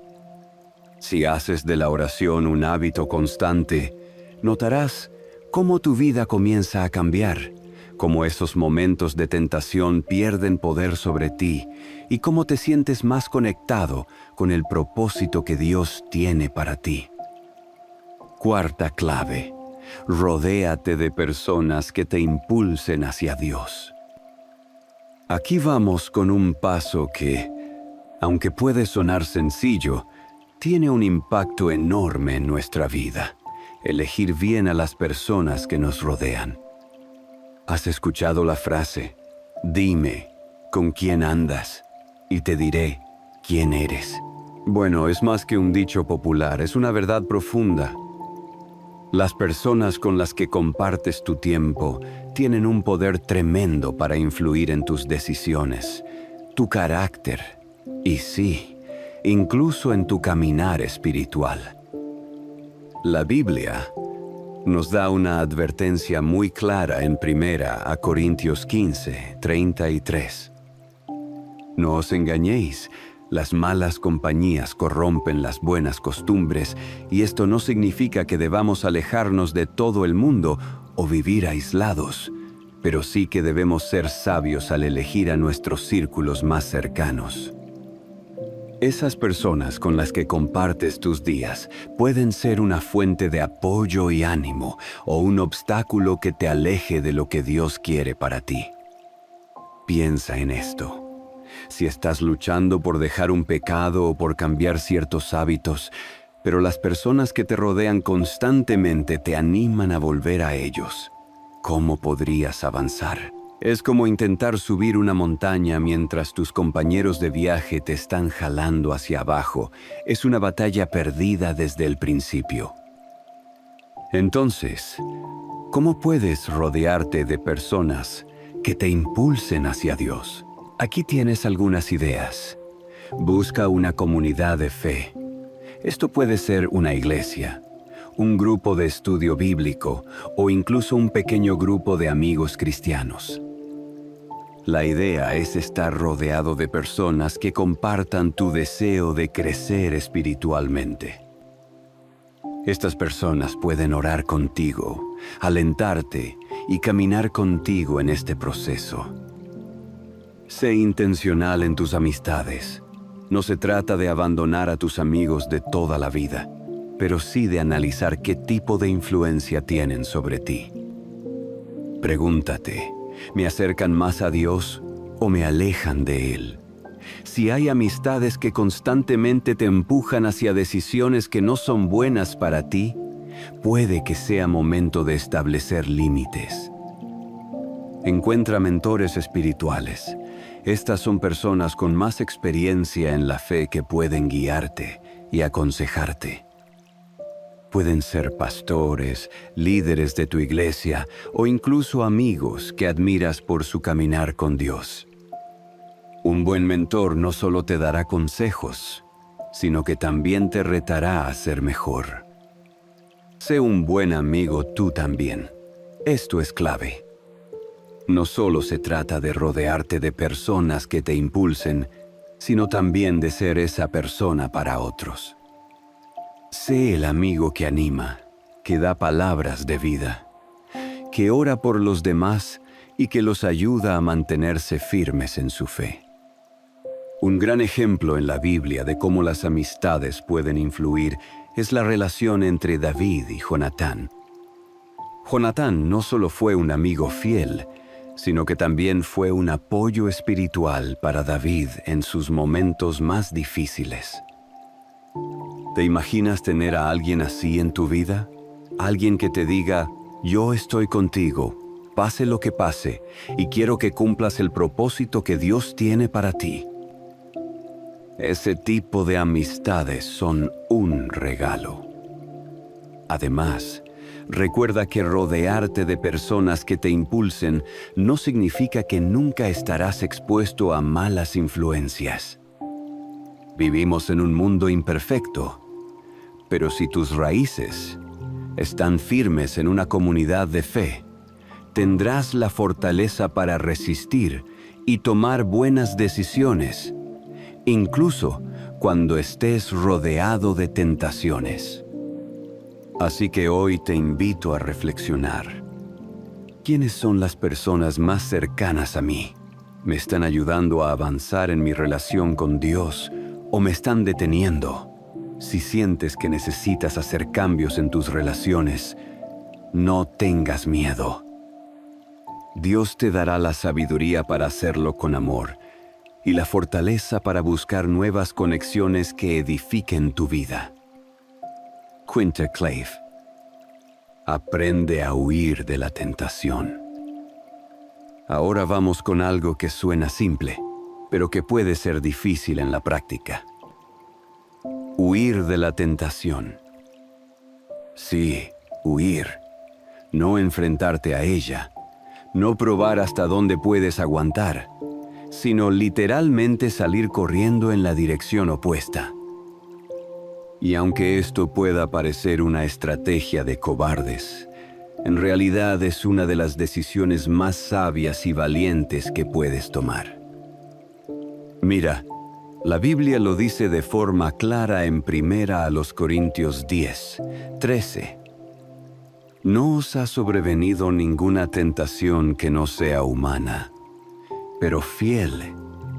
Si haces de la oración un hábito constante, notarás cómo tu vida comienza a cambiar, cómo esos momentos de tentación pierden poder sobre ti y cómo te sientes más conectado con el propósito que Dios tiene para ti. Cuarta clave: rodéate de personas que te impulsen hacia Dios. Aquí vamos con un paso que, aunque puede sonar sencillo, tiene un impacto enorme en nuestra vida: elegir bien a las personas que nos rodean. ¿Has escuchado la frase: dime con quién andas y te diré quién eres? Bueno, es más que un dicho popular, es una verdad profunda. Las personas con las que compartes tu tiempo tienen un poder tremendo para influir en tus decisiones, tu carácter y sí, incluso en tu caminar espiritual. La Biblia nos da una advertencia muy clara en 1 Corintios 15, 33. No os engañéis, las malas compañías corrompen las buenas costumbres, y esto no significa que debamos alejarnos de todo el mundo o vivir aislados, pero sí que debemos ser sabios al elegir a nuestros círculos más cercanos. Esas personas con las que compartes tus días pueden ser una fuente de apoyo y ánimo o un obstáculo que te aleje de lo que Dios quiere para ti. Piensa en esto. Si estás luchando por dejar un pecado o por cambiar ciertos hábitos, pero las personas que te rodean constantemente te animan a volver a ellos, ¿cómo podrías avanzar? Es como intentar subir una montaña mientras tus compañeros de viaje te están jalando hacia abajo. Es una batalla perdida desde el principio. Entonces, ¿cómo puedes rodearte de personas que te impulsen hacia Dios? Aquí tienes algunas ideas. Busca una comunidad de fe. Esto puede ser una iglesia, un grupo de estudio bíblico o incluso un pequeño grupo de amigos cristianos. La idea es estar rodeado de personas que compartan tu deseo de crecer espiritualmente. Estas personas pueden orar contigo, alentarte y caminar contigo en este proceso. Sé intencional en tus amistades. No se trata de abandonar a tus amigos de toda la vida, pero sí de analizar qué tipo de influencia tienen sobre ti. Pregúntate, ¿me acercan más a Dios o me alejan de Él? Si hay amistades que constantemente te empujan hacia decisiones que no son buenas para ti, puede que sea momento de establecer límites. Encuentra mentores espirituales. Estas son personas con más experiencia en la fe que pueden guiarte y aconsejarte. Pueden ser pastores, líderes de tu iglesia o incluso amigos que admiras por su caminar con Dios. Un buen mentor no solo te dará consejos, sino que también te retará a ser mejor. Sé un buen amigo tú también. Esto es clave. No solo se trata de rodearte de personas que te impulsen, sino también de ser esa persona para otros. Sé el amigo que anima, que da palabras de vida, que ora por los demás y que los ayuda a mantenerse firmes en su fe. Un gran ejemplo en la Biblia de cómo las amistades pueden influir es la relación entre David y Jonatán. Jonatán no solo fue un amigo fiel, sino que también fue un apoyo espiritual para David en sus momentos más difíciles. ¿Te imaginas tener a alguien así en tu vida? Alguien que te diga, yo estoy contigo, pase lo que pase, y quiero que cumplas el propósito que Dios tiene para ti. Ese tipo de amistades son un regalo. Además, recuerda que rodearte de personas que te impulsen no significa que nunca estarás expuesto a malas influencias. Vivimos en un mundo imperfecto, pero si tus raíces están firmes en una comunidad de fe, tendrás la fortaleza para resistir y tomar buenas decisiones, incluso cuando estés rodeado de tentaciones. Así que hoy te invito a reflexionar. ¿Quiénes son las personas más cercanas a mí? ¿Me están ayudando a avanzar en mi relación con Dios o me están deteniendo? Si sientes que necesitas hacer cambios en tus relaciones, no tengas miedo. Dios te dará la sabiduría para hacerlo con amor y la fortaleza para buscar nuevas conexiones que edifiquen tu vida. Quinta Clave. Aprende a huir de la tentación. Ahora vamos con algo que suena simple, pero que puede ser difícil en la práctica. Huir de la tentación. Sí, huir. No enfrentarte a ella. No probar hasta dónde puedes aguantar, sino literalmente salir corriendo en la dirección opuesta. Y aunque esto pueda parecer una estrategia de cobardes, en realidad es una de las decisiones más sabias y valientes que puedes tomar. Mira, la Biblia lo dice de forma clara en 1 Corintios 10, 13. No os ha sobrevenido ninguna tentación que no sea humana, pero fiel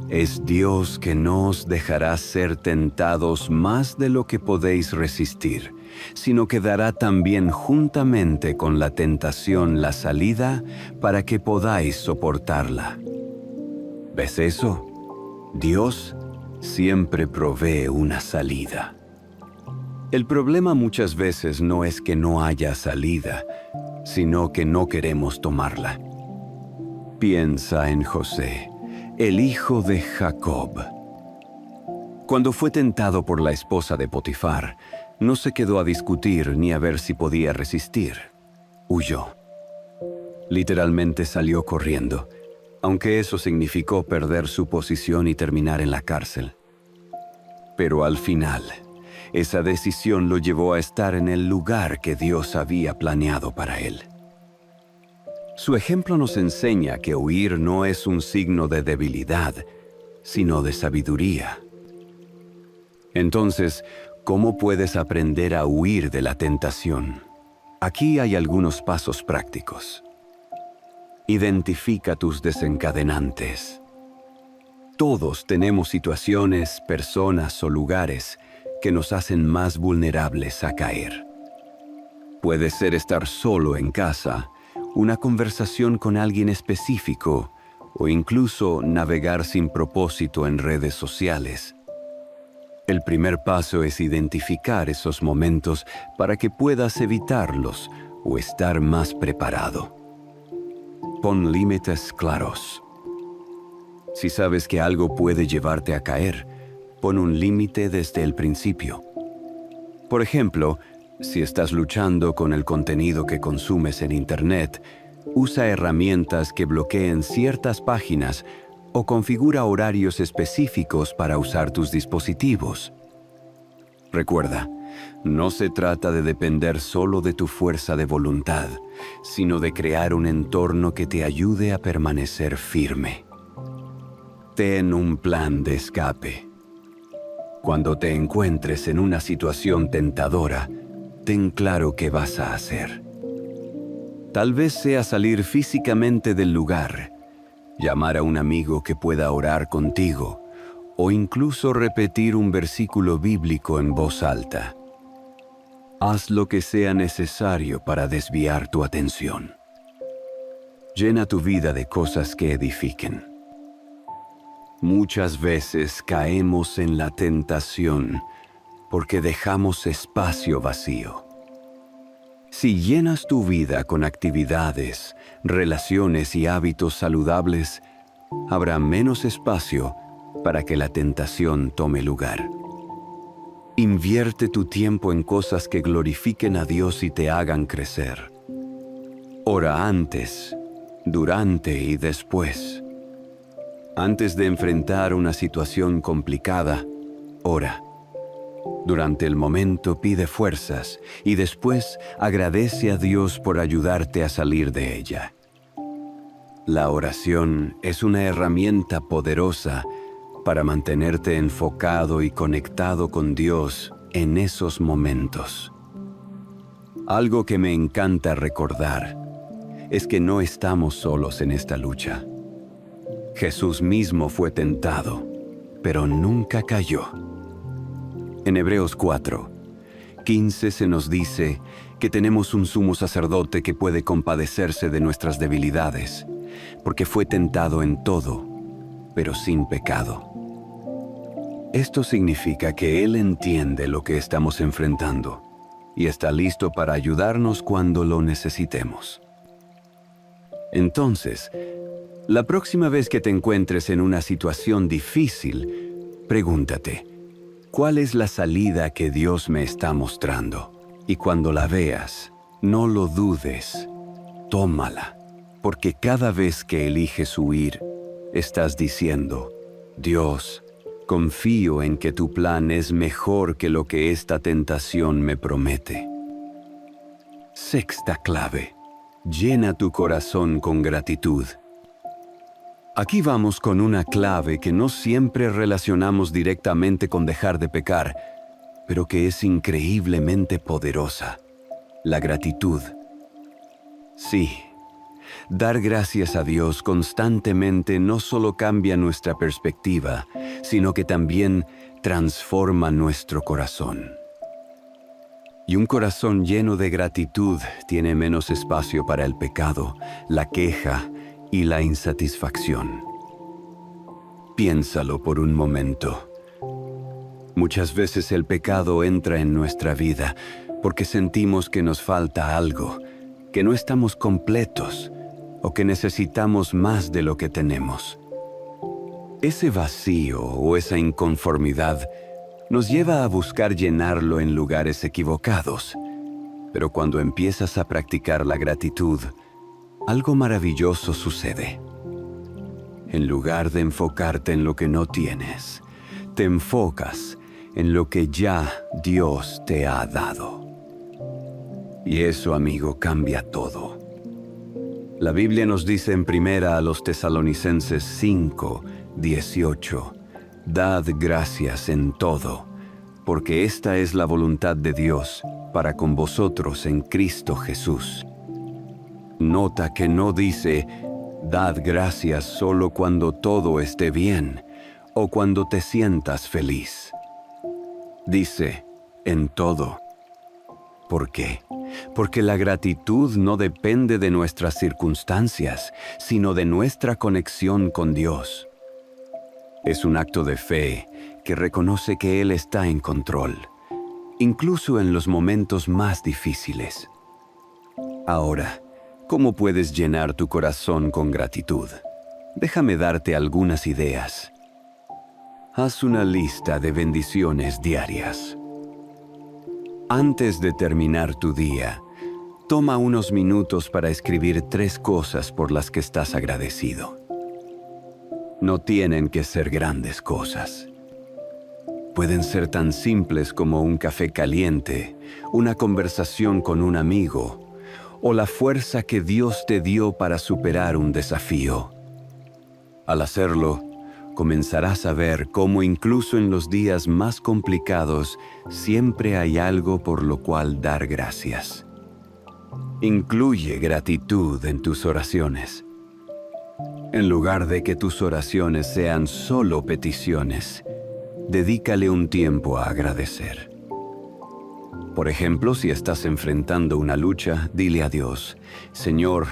Es Dios que no os dejará ser tentados más de lo que podéis resistir, sino que dará también juntamente con la tentación la salida para que podáis soportarla. ¿Ves eso? Dios siempre provee una salida. El problema muchas veces no es que no haya salida, sino que no queremos tomarla. Piensa en José, el hijo de Jacob. Cuando fue tentado por la esposa de Potifar, no se quedó a discutir ni a ver si podía resistir. Huyó. Literalmente salió corriendo, aunque eso significó perder su posición y terminar en la cárcel. Pero al final, esa decisión lo llevó a estar en el lugar que Dios había planeado para él. Su ejemplo nos enseña que huir no es un signo de debilidad, sino de sabiduría. Entonces, ¿cómo puedes aprender a huir de la tentación? Aquí hay algunos pasos prácticos. Identifica tus desencadenantes. Todos tenemos situaciones, personas o lugares que nos hacen más vulnerables a caer. Puede ser estar solo en casa, una conversación con alguien específico o incluso navegar sin propósito en redes sociales. El primer paso es identificar esos momentos para que puedas evitarlos o estar más preparado. Pon límites claros. Si sabes que algo puede llevarte a caer, pon un límite desde el principio. Por ejemplo, si estás luchando con el contenido que consumes en Internet, usa herramientas que bloqueen ciertas páginas o configura horarios específicos para usar tus dispositivos. Recuerda, no se trata de depender solo de tu fuerza de voluntad, sino de crear un entorno que te ayude a permanecer firme. Ten un plan de escape. Cuando te encuentres en una situación tentadora, ten claro qué vas a hacer. Tal vez sea salir físicamente del lugar, llamar a un amigo que pueda orar contigo, o incluso repetir un versículo bíblico en voz alta. Haz lo que sea necesario para desviar tu atención. Llena tu vida de cosas que edifiquen. Muchas veces caemos en la tentación porque dejamos espacio vacío. Si llenas tu vida con actividades, relaciones y hábitos saludables, habrá menos espacio para que la tentación tome lugar. Invierte tu tiempo en cosas que glorifiquen a Dios y te hagan crecer. Ora antes, durante y después. Antes de enfrentar una situación complicada, ora. Durante el momento pide fuerzas y después agradece a Dios por ayudarte a salir de ella. La oración es una herramienta poderosa para mantenerte enfocado y conectado con Dios en esos momentos. Algo que me encanta recordar es que no estamos solos en esta lucha. Jesús mismo fue tentado, pero nunca cayó. En Hebreos 4:15 se nos dice que tenemos un sumo sacerdote que puede compadecerse de nuestras debilidades, porque fue tentado en todo, pero sin pecado. Esto significa que Él entiende lo que estamos enfrentando y está listo para ayudarnos cuando lo necesitemos. Entonces, la próxima vez que te encuentres en una situación difícil, pregúntate, ¿cuál es la salida que Dios me está mostrando? Y cuando la veas, no lo dudes, tómala, porque cada vez que eliges huir, estás diciendo, Dios, confío en que tu plan es mejor que lo que esta tentación me promete. Sexta clave, llena tu corazón con gratitud. Aquí vamos con una clave que no siempre relacionamos directamente con dejar de pecar, pero que es increíblemente poderosa: la gratitud. Sí, Dar gracias a Dios constantemente no solo cambia nuestra perspectiva, sino que también transforma nuestro corazón. Y un corazón lleno de gratitud tiene menos espacio para el pecado, la queja y la insatisfacción. Piénsalo por un momento. Muchas veces el pecado entra en nuestra vida porque sentimos que nos falta algo, que no estamos completos o que necesitamos más de lo que tenemos. Ese vacío o esa inconformidad nos lleva a buscar llenarlo en lugares equivocados. Pero cuando empiezas a practicar la gratitud, algo maravilloso sucede. En lugar de enfocarte en lo que no tienes, te enfocas en lo que ya Dios te ha dado. Y eso, amigo, cambia todo. La Biblia nos dice en 1 Tesalonicenses 5:18, «Dad gracias en todo, porque esta es la voluntad de Dios para con vosotros en Cristo Jesús». Nota que no dice, «Dad gracias solo cuando todo esté bien o cuando te sientas feliz». Dice, «en todo». ¿Por qué? Porque la gratitud no depende de nuestras circunstancias, sino de nuestra conexión con Dios. Es un acto de fe que reconoce que Él está en control, incluso en los momentos más difíciles. Ahora, ¿cómo puedes llenar tu corazón con gratitud? Déjame darte algunas ideas. Haz una lista de bendiciones diarias. Antes de terminar tu día, toma unos minutos para escribir 3 cosas por las que estás agradecido. No tienen que ser grandes cosas. Pueden ser tan simples como un café caliente, una conversación con un amigo, o la fuerza que Dios te dio para superar un desafío. Al hacerlo, comenzarás a ver cómo incluso en los días más complicados siempre hay algo por lo cual dar gracias. Incluye gratitud en tus oraciones. En lugar de que tus oraciones sean solo peticiones, dedícale un tiempo a agradecer. Por ejemplo, si estás enfrentando una lucha, dile a Dios, «Señor,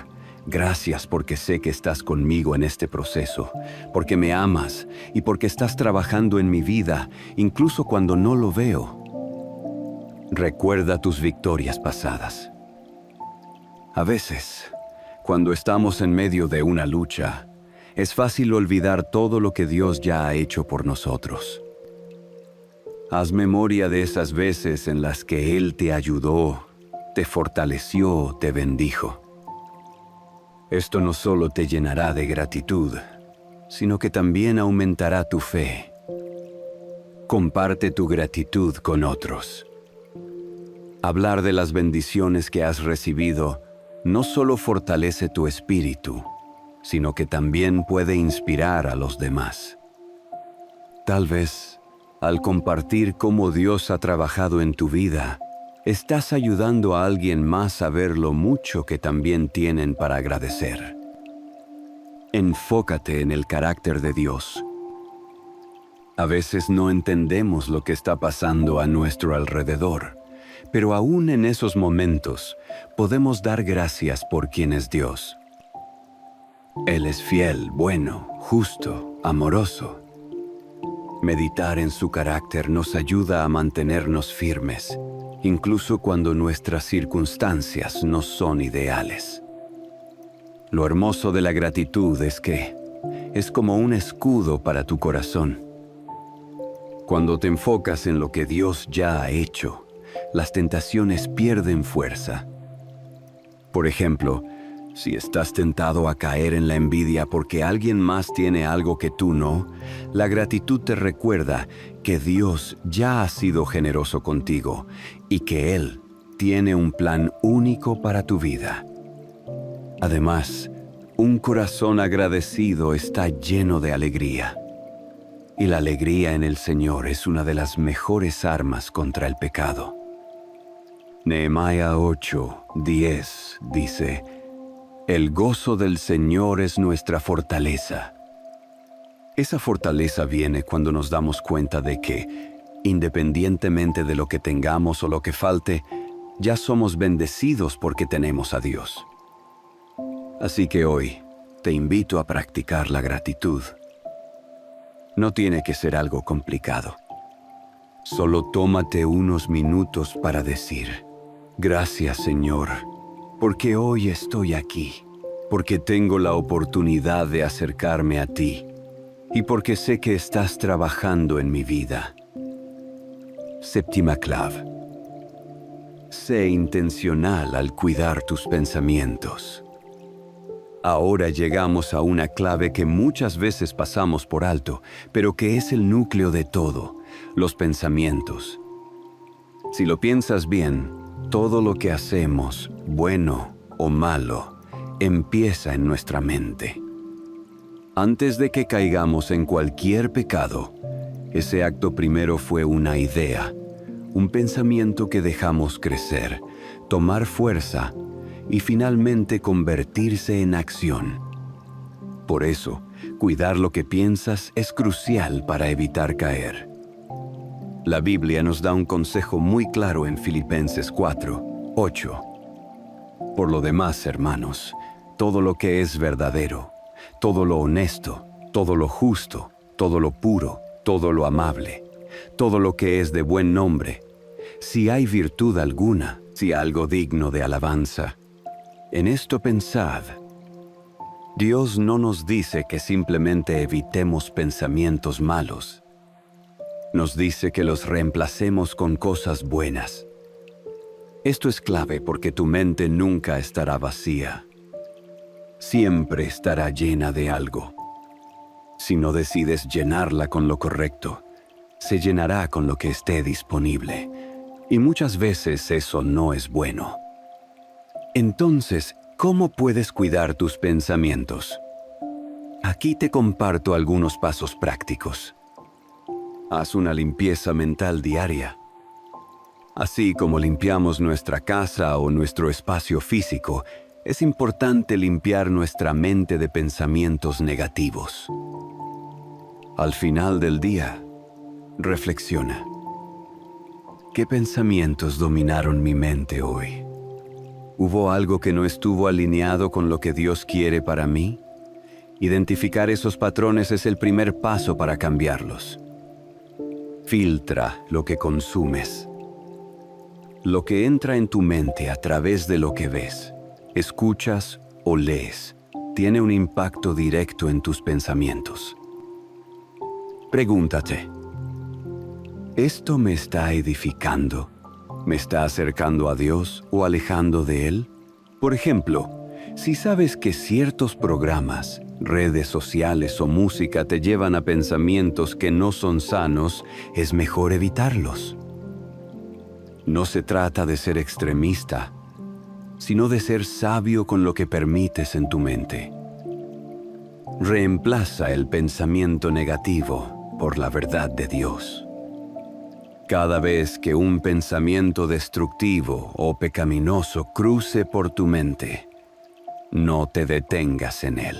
gracias porque sé que estás conmigo en este proceso, porque me amas y porque estás trabajando en mi vida, incluso cuando no lo veo». Recuerda tus victorias pasadas. A veces, cuando estamos en medio de una lucha, es fácil olvidar todo lo que Dios ya ha hecho por nosotros. Haz memoria de esas veces en las que Él te ayudó, te fortaleció, te bendijo. Esto no solo te llenará de gratitud, sino que también aumentará tu fe. Comparte tu gratitud con otros. Hablar de las bendiciones que has recibido no solo fortalece tu espíritu, sino que también puede inspirar a los demás. Tal vez, al compartir cómo Dios ha trabajado en tu vida, estás ayudando a alguien más a ver lo mucho que también tienen para agradecer. Enfócate en el carácter de Dios. A veces no entendemos lo que está pasando a nuestro alrededor, pero aún en esos momentos podemos dar gracias por quien es Dios. Él es fiel, bueno, justo, amoroso. Meditar en su carácter nos ayuda a mantenernos firmes, incluso cuando nuestras circunstancias no son ideales. Lo hermoso de la gratitud es que es como un escudo para tu corazón. Cuando te enfocas en lo que Dios ya ha hecho, las tentaciones pierden fuerza. Por ejemplo, si estás tentado a caer en la envidia porque alguien más tiene algo que tú no, la gratitud te recuerda que Dios ya ha sido generoso contigo y que Él tiene un plan único para tu vida. Además, un corazón agradecido está lleno de alegría. Y la alegría en el Señor es una de las mejores armas contra el pecado. Nehemías 8:10 dice, El gozo del Señor es nuestra fortaleza. Esa fortaleza viene cuando nos damos cuenta de que, independientemente de lo que tengamos o lo que falte, ya somos bendecidos porque tenemos a Dios. Así que hoy te invito a practicar la gratitud. No tiene que ser algo complicado. Solo tómate unos minutos para decir: gracias, Señor, porque hoy estoy aquí, porque tengo la oportunidad de acercarme a ti y porque sé que estás trabajando en mi vida. Séptima clave. Sé intencional al cuidar tus pensamientos. Ahora llegamos a una clave que muchas veces pasamos por alto, pero que es el núcleo de todo: los pensamientos. Si lo piensas bien, todo lo que hacemos, bueno o malo, empieza en nuestra mente. Antes de que caigamos en cualquier pecado, ese acto primero fue una idea, un pensamiento que dejamos crecer, tomar fuerza y finalmente convertirse en acción. Por eso, cuidar lo que piensas es crucial para evitar caer. La Biblia nos da un consejo muy claro en Filipenses 4:8. Por lo demás, hermanos, todo lo que es verdadero, todo lo honesto, todo lo justo, todo lo puro, todo lo amable, todo lo que es de buen nombre, si hay virtud alguna, si algo digno de alabanza, en esto pensad. Dios no nos dice que simplemente evitemos pensamientos malos. Nos dice que los reemplacemos con cosas buenas. Esto es clave porque tu mente nunca estará vacía. Siempre estará llena de algo. Si no decides llenarla con lo correcto, se llenará con lo que esté disponible. Y muchas veces eso no es bueno. Entonces, ¿cómo puedes cuidar tus pensamientos? Aquí te comparto algunos pasos prácticos. Haz una limpieza mental diaria. Así como limpiamos nuestra casa o nuestro espacio físico, es importante limpiar nuestra mente de pensamientos negativos. Al final del día, reflexiona. ¿Qué pensamientos dominaron mi mente hoy? ¿Hubo algo que no estuvo alineado con lo que Dios quiere para mí? Identificar esos patrones es el primer paso para cambiarlos. Filtra lo que consumes. Lo que entra en tu mente a través de lo que ves, escuchas o lees, tiene un impacto directo en tus pensamientos. Pregúntate: ¿esto me está edificando? ¿Me está acercando a Dios o alejando de Él? Por ejemplo, si sabes que ciertos programas, redes sociales o música te llevan a pensamientos que no son sanos, es mejor evitarlos. No se trata de ser extremista, sino de ser sabio con lo que permites en tu mente. Reemplaza el pensamiento negativo por la verdad de Dios. Cada vez que un pensamiento destructivo o pecaminoso cruce por tu mente, no te detengas en él.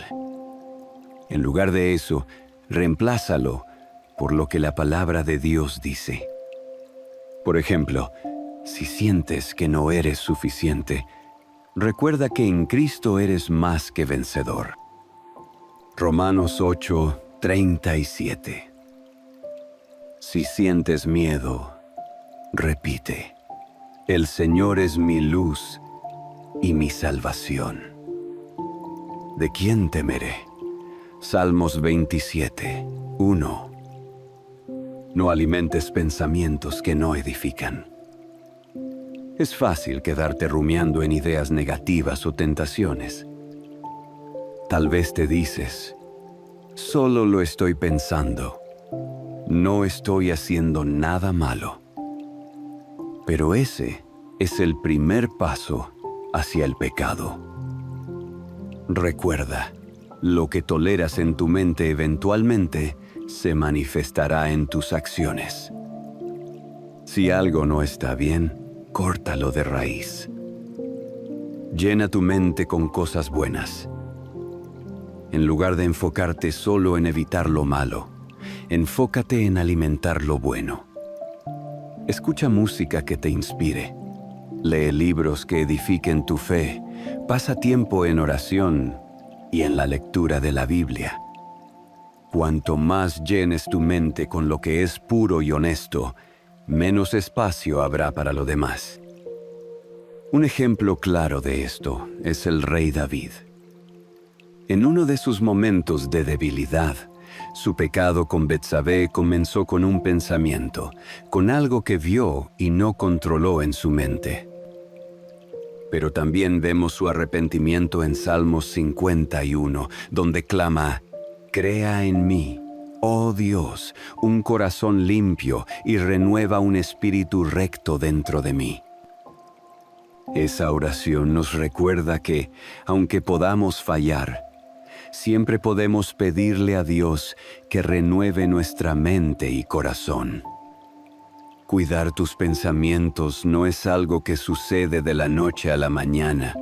En lugar de eso, reemplázalo por lo que la palabra de Dios dice. Por ejemplo, si sientes que no eres suficiente, recuerda que en Cristo eres más que vencedor. Romanos 8:37. Si sientes miedo, repite: el Señor es mi luz y mi salvación. ¿De quién temeré? Salmos 27:1. No alimentes pensamientos que no edifican. Es fácil quedarte rumiando en ideas negativas o tentaciones. Tal vez te dices: solo lo estoy pensando. No estoy haciendo nada malo. Pero ese es el primer paso hacia el pecado. Recuerda, lo que toleras en tu mente eventualmente se manifestará en tus acciones. Si algo no está bien, córtalo de raíz. Llena tu mente con cosas buenas. En lugar de enfocarte solo en evitar lo malo, enfócate en alimentar lo bueno. Escucha música que te inspire. Lee libros que edifiquen tu fe. Pasa tiempo en oración y en la lectura de la Biblia. Cuanto más llenes tu mente con lo que es puro y honesto, menos espacio habrá para lo demás. Un ejemplo claro de esto es el rey David. En uno de sus momentos de debilidad, su pecado con Betsabé comenzó con un pensamiento, con algo que vio y no controló en su mente. Pero también vemos su arrepentimiento en Salmos 51, donde clama: «Crea en mí, oh Dios, un corazón limpio y renueva un espíritu recto dentro de mí». Esa oración nos recuerda que, aunque podamos fallar, siempre podemos pedirle a Dios que renueve nuestra mente y corazón. Cuidar tus pensamientos no es algo que sucede de la noche a la mañana,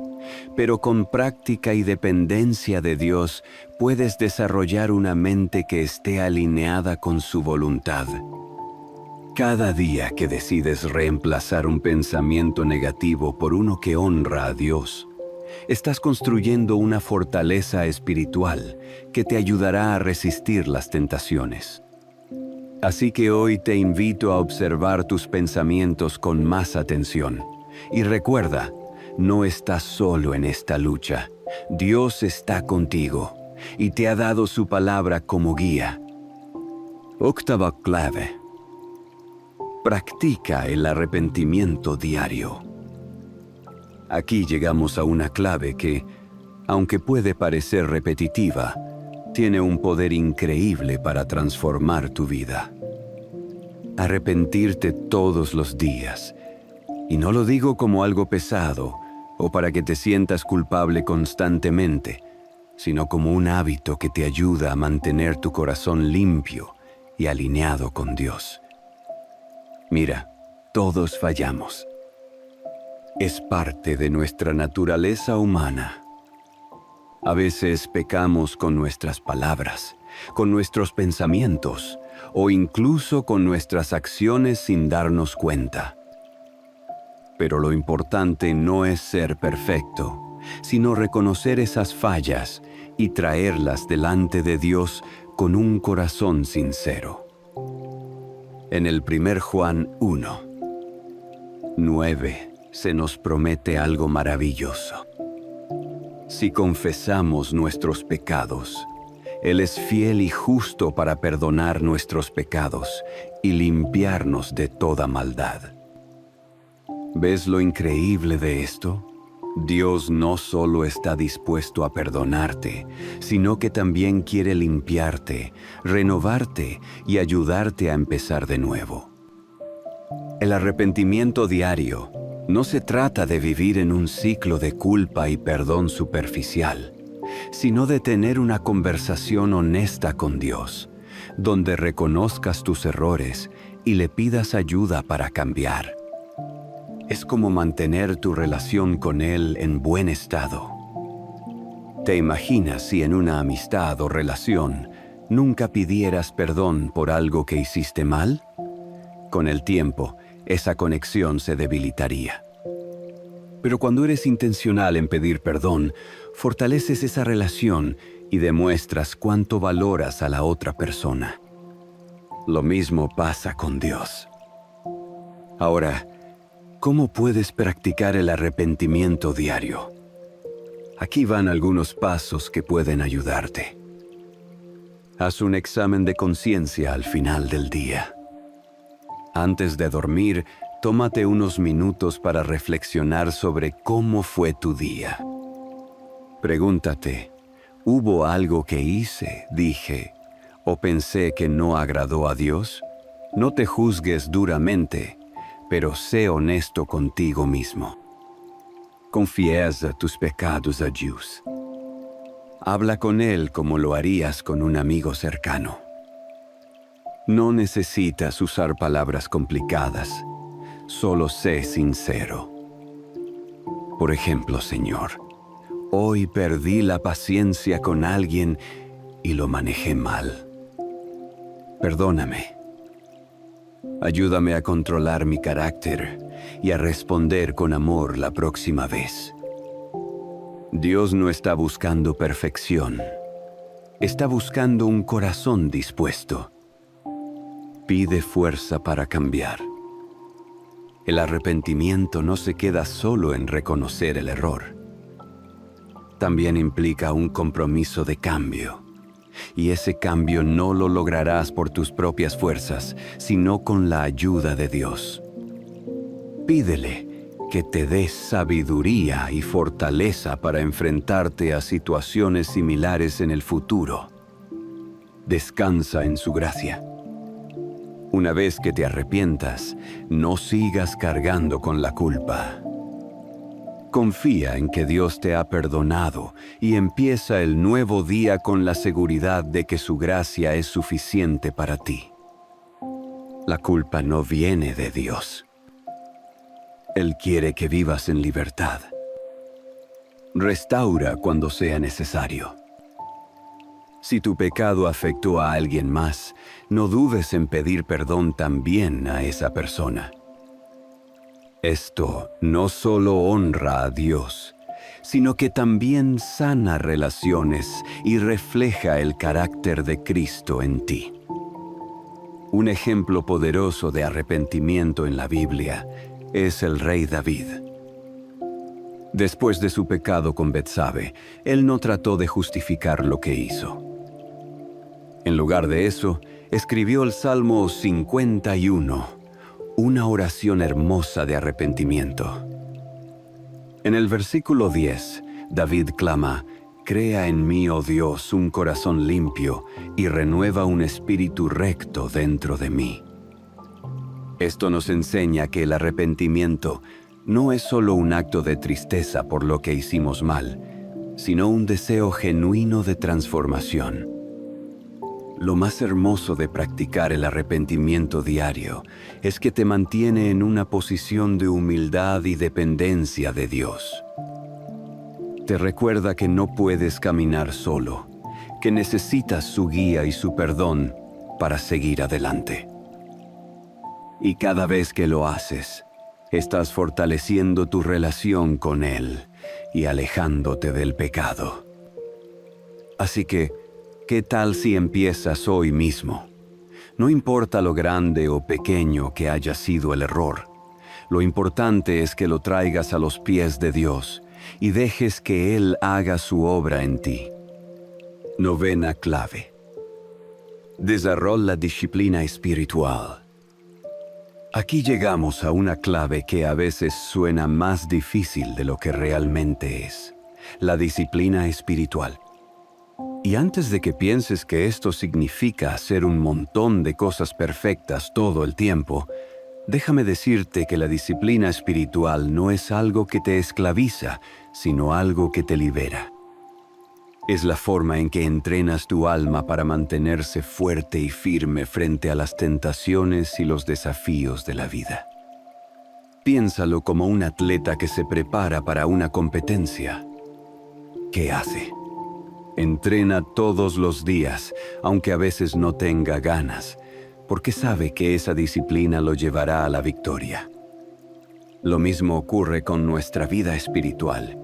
pero con práctica y dependencia de Dios puedes desarrollar una mente que esté alineada con su voluntad. Cada día que decides reemplazar un pensamiento negativo por uno que honra a Dios, estás construyendo una fortaleza espiritual que te ayudará a resistir las tentaciones. Así que hoy te invito a observar tus pensamientos con más atención. Y recuerda, no estás solo en esta lucha. Dios está contigo y te ha dado su palabra como guía. Octava clave. Practica el arrepentimiento diario. Aquí llegamos a una clave que, aunque puede parecer repetitiva, tiene un poder increíble para transformar tu vida. Arrepentirte todos los días. Y no lo digo como algo pesado o para que te sientas culpable constantemente, sino como un hábito que te ayuda a mantener tu corazón limpio y alineado con Dios. Mira, todos fallamos. Es parte de nuestra naturaleza humana. A veces pecamos con nuestras palabras, con nuestros pensamientos o incluso con nuestras acciones sin darnos cuenta. Pero lo importante no es ser perfecto, sino reconocer esas fallas y traerlas delante de Dios con un corazón sincero. En el 1 Juan 1:9 se nos promete algo maravilloso. Si confesamos nuestros pecados, Él es fiel y justo para perdonar nuestros pecados y limpiarnos de toda maldad. ¿Ves lo increíble de esto? Dios no solo está dispuesto a perdonarte, sino que también quiere limpiarte, renovarte y ayudarte a empezar de nuevo. El arrepentimiento diario no se trata de vivir en un ciclo de culpa y perdón superficial, sino de tener una conversación honesta con Dios, donde reconozcas tus errores y le pidas ayuda para cambiar. Es como mantener tu relación con Él en buen estado. ¿Te imaginas si en una amistad o relación nunca pidieras perdón por algo que hiciste mal? Con el tiempo, esa conexión se debilitaría. Pero cuando eres intencional en pedir perdón, fortaleces esa relación y demuestras cuánto valoras a la otra persona. Lo mismo pasa con Dios. Ahora, ¿cómo puedes practicar el arrepentimiento diario? Aquí van algunos pasos que pueden ayudarte. Haz un examen de conciencia al final del día. Antes de dormir, tómate unos minutos para reflexionar sobre cómo fue tu día. Pregúntate, ¿hubo algo que hice, dije, o pensé que no agradó a Dios? No te juzgues duramente, pero sé honesto contigo mismo. Confiesa tus pecados a Dios. Habla con Él como lo harías con un amigo cercano. No necesitas usar palabras complicadas, solo sé sincero. Por ejemplo, Señor, hoy perdí la paciencia con alguien y lo manejé mal. Perdóname. Ayúdame a controlar mi carácter y a responder con amor la próxima vez. Dios no está buscando perfección. Está buscando un corazón dispuesto. Pide fuerza para cambiar. El arrepentimiento no se queda solo en reconocer el error. También implica un compromiso de cambio. Y ese cambio no lo lograrás por tus propias fuerzas, sino con la ayuda de Dios. Pídele que te dé sabiduría y fortaleza para enfrentarte a situaciones similares en el futuro. Descansa en su gracia. Una vez que te arrepientas, no sigas cargando con la culpa. Confía en que Dios te ha perdonado y empieza el nuevo día con la seguridad de que su gracia es suficiente para ti. La culpa no viene de Dios. Él quiere que vivas en libertad. Restaura cuando sea necesario. Si tu pecado afectó a alguien más, no dudes en pedir perdón también a esa persona. Esto no solo honra a Dios, sino que también sana relaciones y refleja el carácter de Cristo en ti. Un ejemplo poderoso de arrepentimiento en la Biblia es el rey David. Después de su pecado con Betsabe, él no trató de justificar lo que hizo. En lugar de eso, escribió el Salmo 51, una oración hermosa de arrepentimiento. En el versículo 10, David clama: «Crea en mí, oh Dios, un corazón limpio y renueva un espíritu recto dentro de mí». Esto nos enseña que el arrepentimiento no es solo un acto de tristeza por lo que hicimos mal, sino un deseo genuino de transformación. Lo más hermoso de practicar el arrepentimiento diario es que te mantiene en una posición de humildad y dependencia de Dios. Te recuerda que no puedes caminar solo, que necesitas su guía y su perdón para seguir adelante. Y cada vez que lo haces, estás fortaleciendo tu relación con Él y alejándote del pecado. Así que, ¿qué tal si empiezas hoy mismo? No importa lo grande o pequeño que haya sido el error. Lo importante es que lo traigas a los pies de Dios y dejes que Él haga su obra en ti. Novena clave. Desarrolla la disciplina espiritual. Aquí llegamos a una clave que a veces suena más difícil de lo que realmente es: la disciplina espiritual. Y antes de que pienses que esto significa hacer un montón de cosas perfectas todo el tiempo, déjame decirte que la disciplina espiritual no es algo que te esclaviza, sino algo que te libera. Es la forma en que entrenas tu alma para mantenerse fuerte y firme frente a las tentaciones y los desafíos de la vida. Piénsalo como un atleta que se prepara para una competencia. ¿Qué hace? Entrena todos los días, aunque a veces no tenga ganas, porque sabe que esa disciplina lo llevará a la victoria. Lo mismo ocurre con nuestra vida espiritual.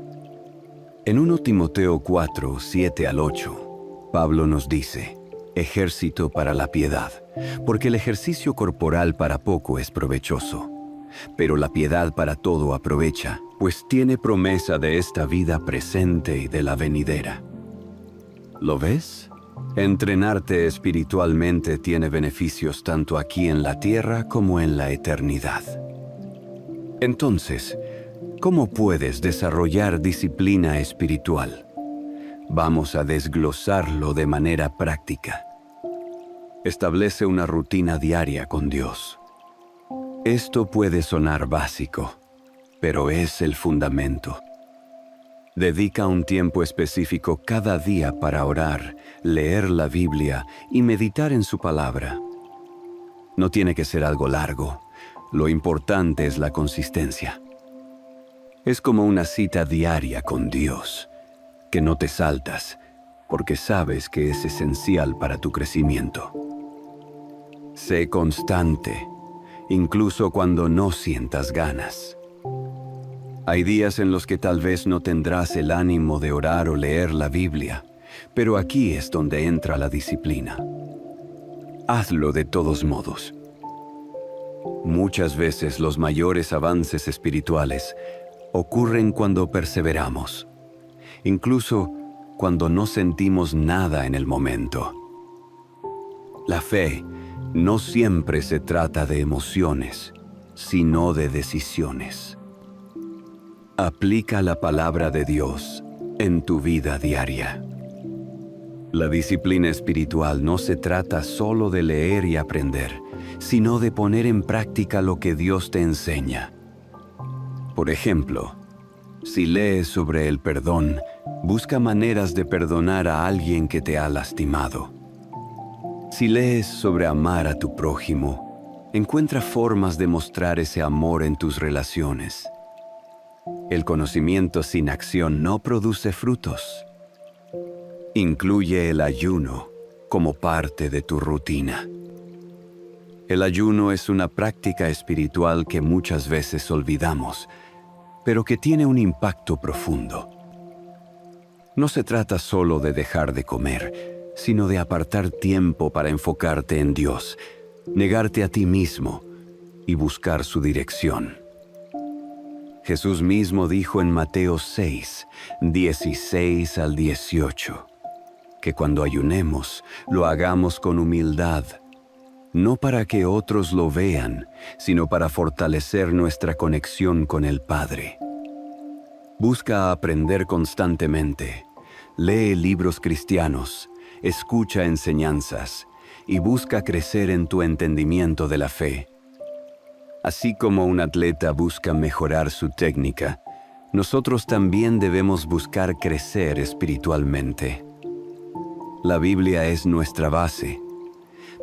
En 1 Timoteo 4, 7 al 8, Pablo nos dice: «Ejército para la piedad, porque el ejercicio corporal para poco es provechoso, pero la piedad para todo aprovecha, pues tiene promesa de esta vida presente y de la venidera». ¿Lo ves? Entrenarte espiritualmente tiene beneficios tanto aquí en la tierra como en la eternidad. Entonces, ¿cómo puedes desarrollar disciplina espiritual? Vamos a desglosarlo de manera práctica. Establece una rutina diaria con Dios. Esto puede sonar básico, pero es el fundamento. Dedica un tiempo específico cada día para orar, leer la Biblia y meditar en su palabra. No tiene que ser algo largo. Lo importante es la consistencia. Es como una cita diaria con Dios, que no te saltas, porque sabes que es esencial para tu crecimiento. Sé constante, incluso cuando no sientas ganas. Hay días en los que tal vez no tendrás el ánimo de orar o leer la Biblia, pero aquí es donde entra la disciplina. Hazlo de todos modos. Muchas veces los mayores avances espirituales ocurren cuando perseveramos, incluso cuando no sentimos nada en el momento. La fe no siempre se trata de emociones, sino de decisiones. Aplica la palabra de Dios en tu vida diaria. La disciplina espiritual no se trata solo de leer y aprender, sino de poner en práctica lo que Dios te enseña. Por ejemplo, si lees sobre el perdón, busca maneras de perdonar a alguien que te ha lastimado. Si lees sobre amar a tu prójimo, encuentra formas de mostrar ese amor en tus relaciones. El conocimiento sin acción no produce frutos. Incluye el ayuno como parte de tu rutina. El ayuno es una práctica espiritual que muchas veces olvidamos, pero que tiene un impacto profundo. No se trata solo de dejar de comer, sino de apartar tiempo para enfocarte en Dios, negarte a ti mismo y buscar su dirección. Jesús mismo dijo en Mateo 6, 16 al 18, que cuando ayunemos, lo hagamos con humildad, no para que otros lo vean, sino para fortalecer nuestra conexión con el Padre. Busca aprender constantemente, lee libros cristianos, escucha enseñanzas y busca crecer en tu entendimiento de la fe. Así como un atleta busca mejorar su técnica, nosotros también debemos buscar crecer espiritualmente. La Biblia es nuestra base,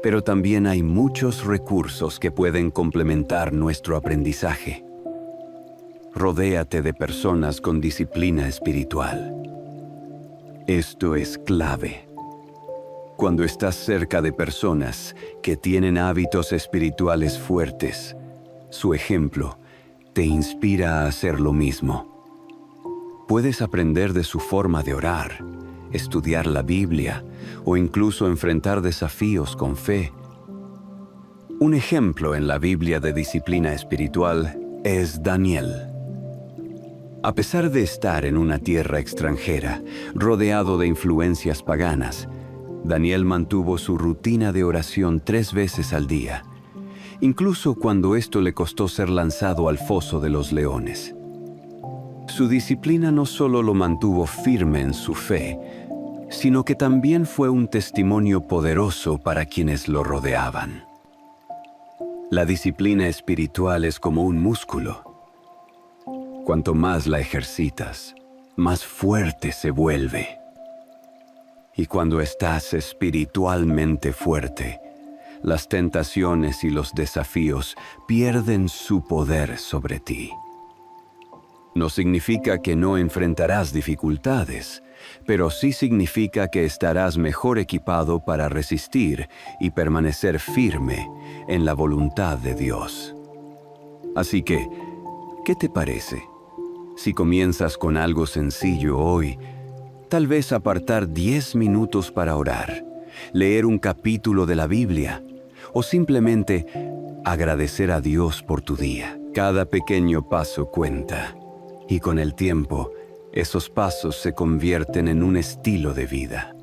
pero también hay muchos recursos que pueden complementar nuestro aprendizaje. Rodéate de personas con disciplina espiritual. Esto es clave. Cuando estás cerca de personas que tienen hábitos espirituales fuertes, su ejemplo te inspira a hacer lo mismo. Puedes aprender de su forma de orar, estudiar la Biblia o incluso enfrentar desafíos con fe. Un ejemplo en la Biblia de disciplina espiritual es Daniel. A pesar de estar en una tierra extranjera, rodeado de influencias paganas, Daniel mantuvo su rutina de oración 3 veces al día, incluso cuando esto le costó ser lanzado al foso de los leones. Su disciplina no solo lo mantuvo firme en su fe, sino que también fue un testimonio poderoso para quienes lo rodeaban. La disciplina espiritual es como un músculo. Cuanto más la ejercitas, más fuerte se vuelve. Y cuando estás espiritualmente fuerte, las tentaciones y los desafíos pierden su poder sobre ti. No significa que no enfrentarás dificultades, pero sí significa que estarás mejor equipado para resistir y permanecer firme en la voluntad de Dios. Así que, ¿qué te parece? Si comienzas con algo sencillo hoy, tal vez apartar 10 minutos para orar, leer un capítulo de la Biblia o simplemente agradecer a Dios por tu día. Cada pequeño paso cuenta y con el tiempo, esos pasos se convierten en un estilo de vida.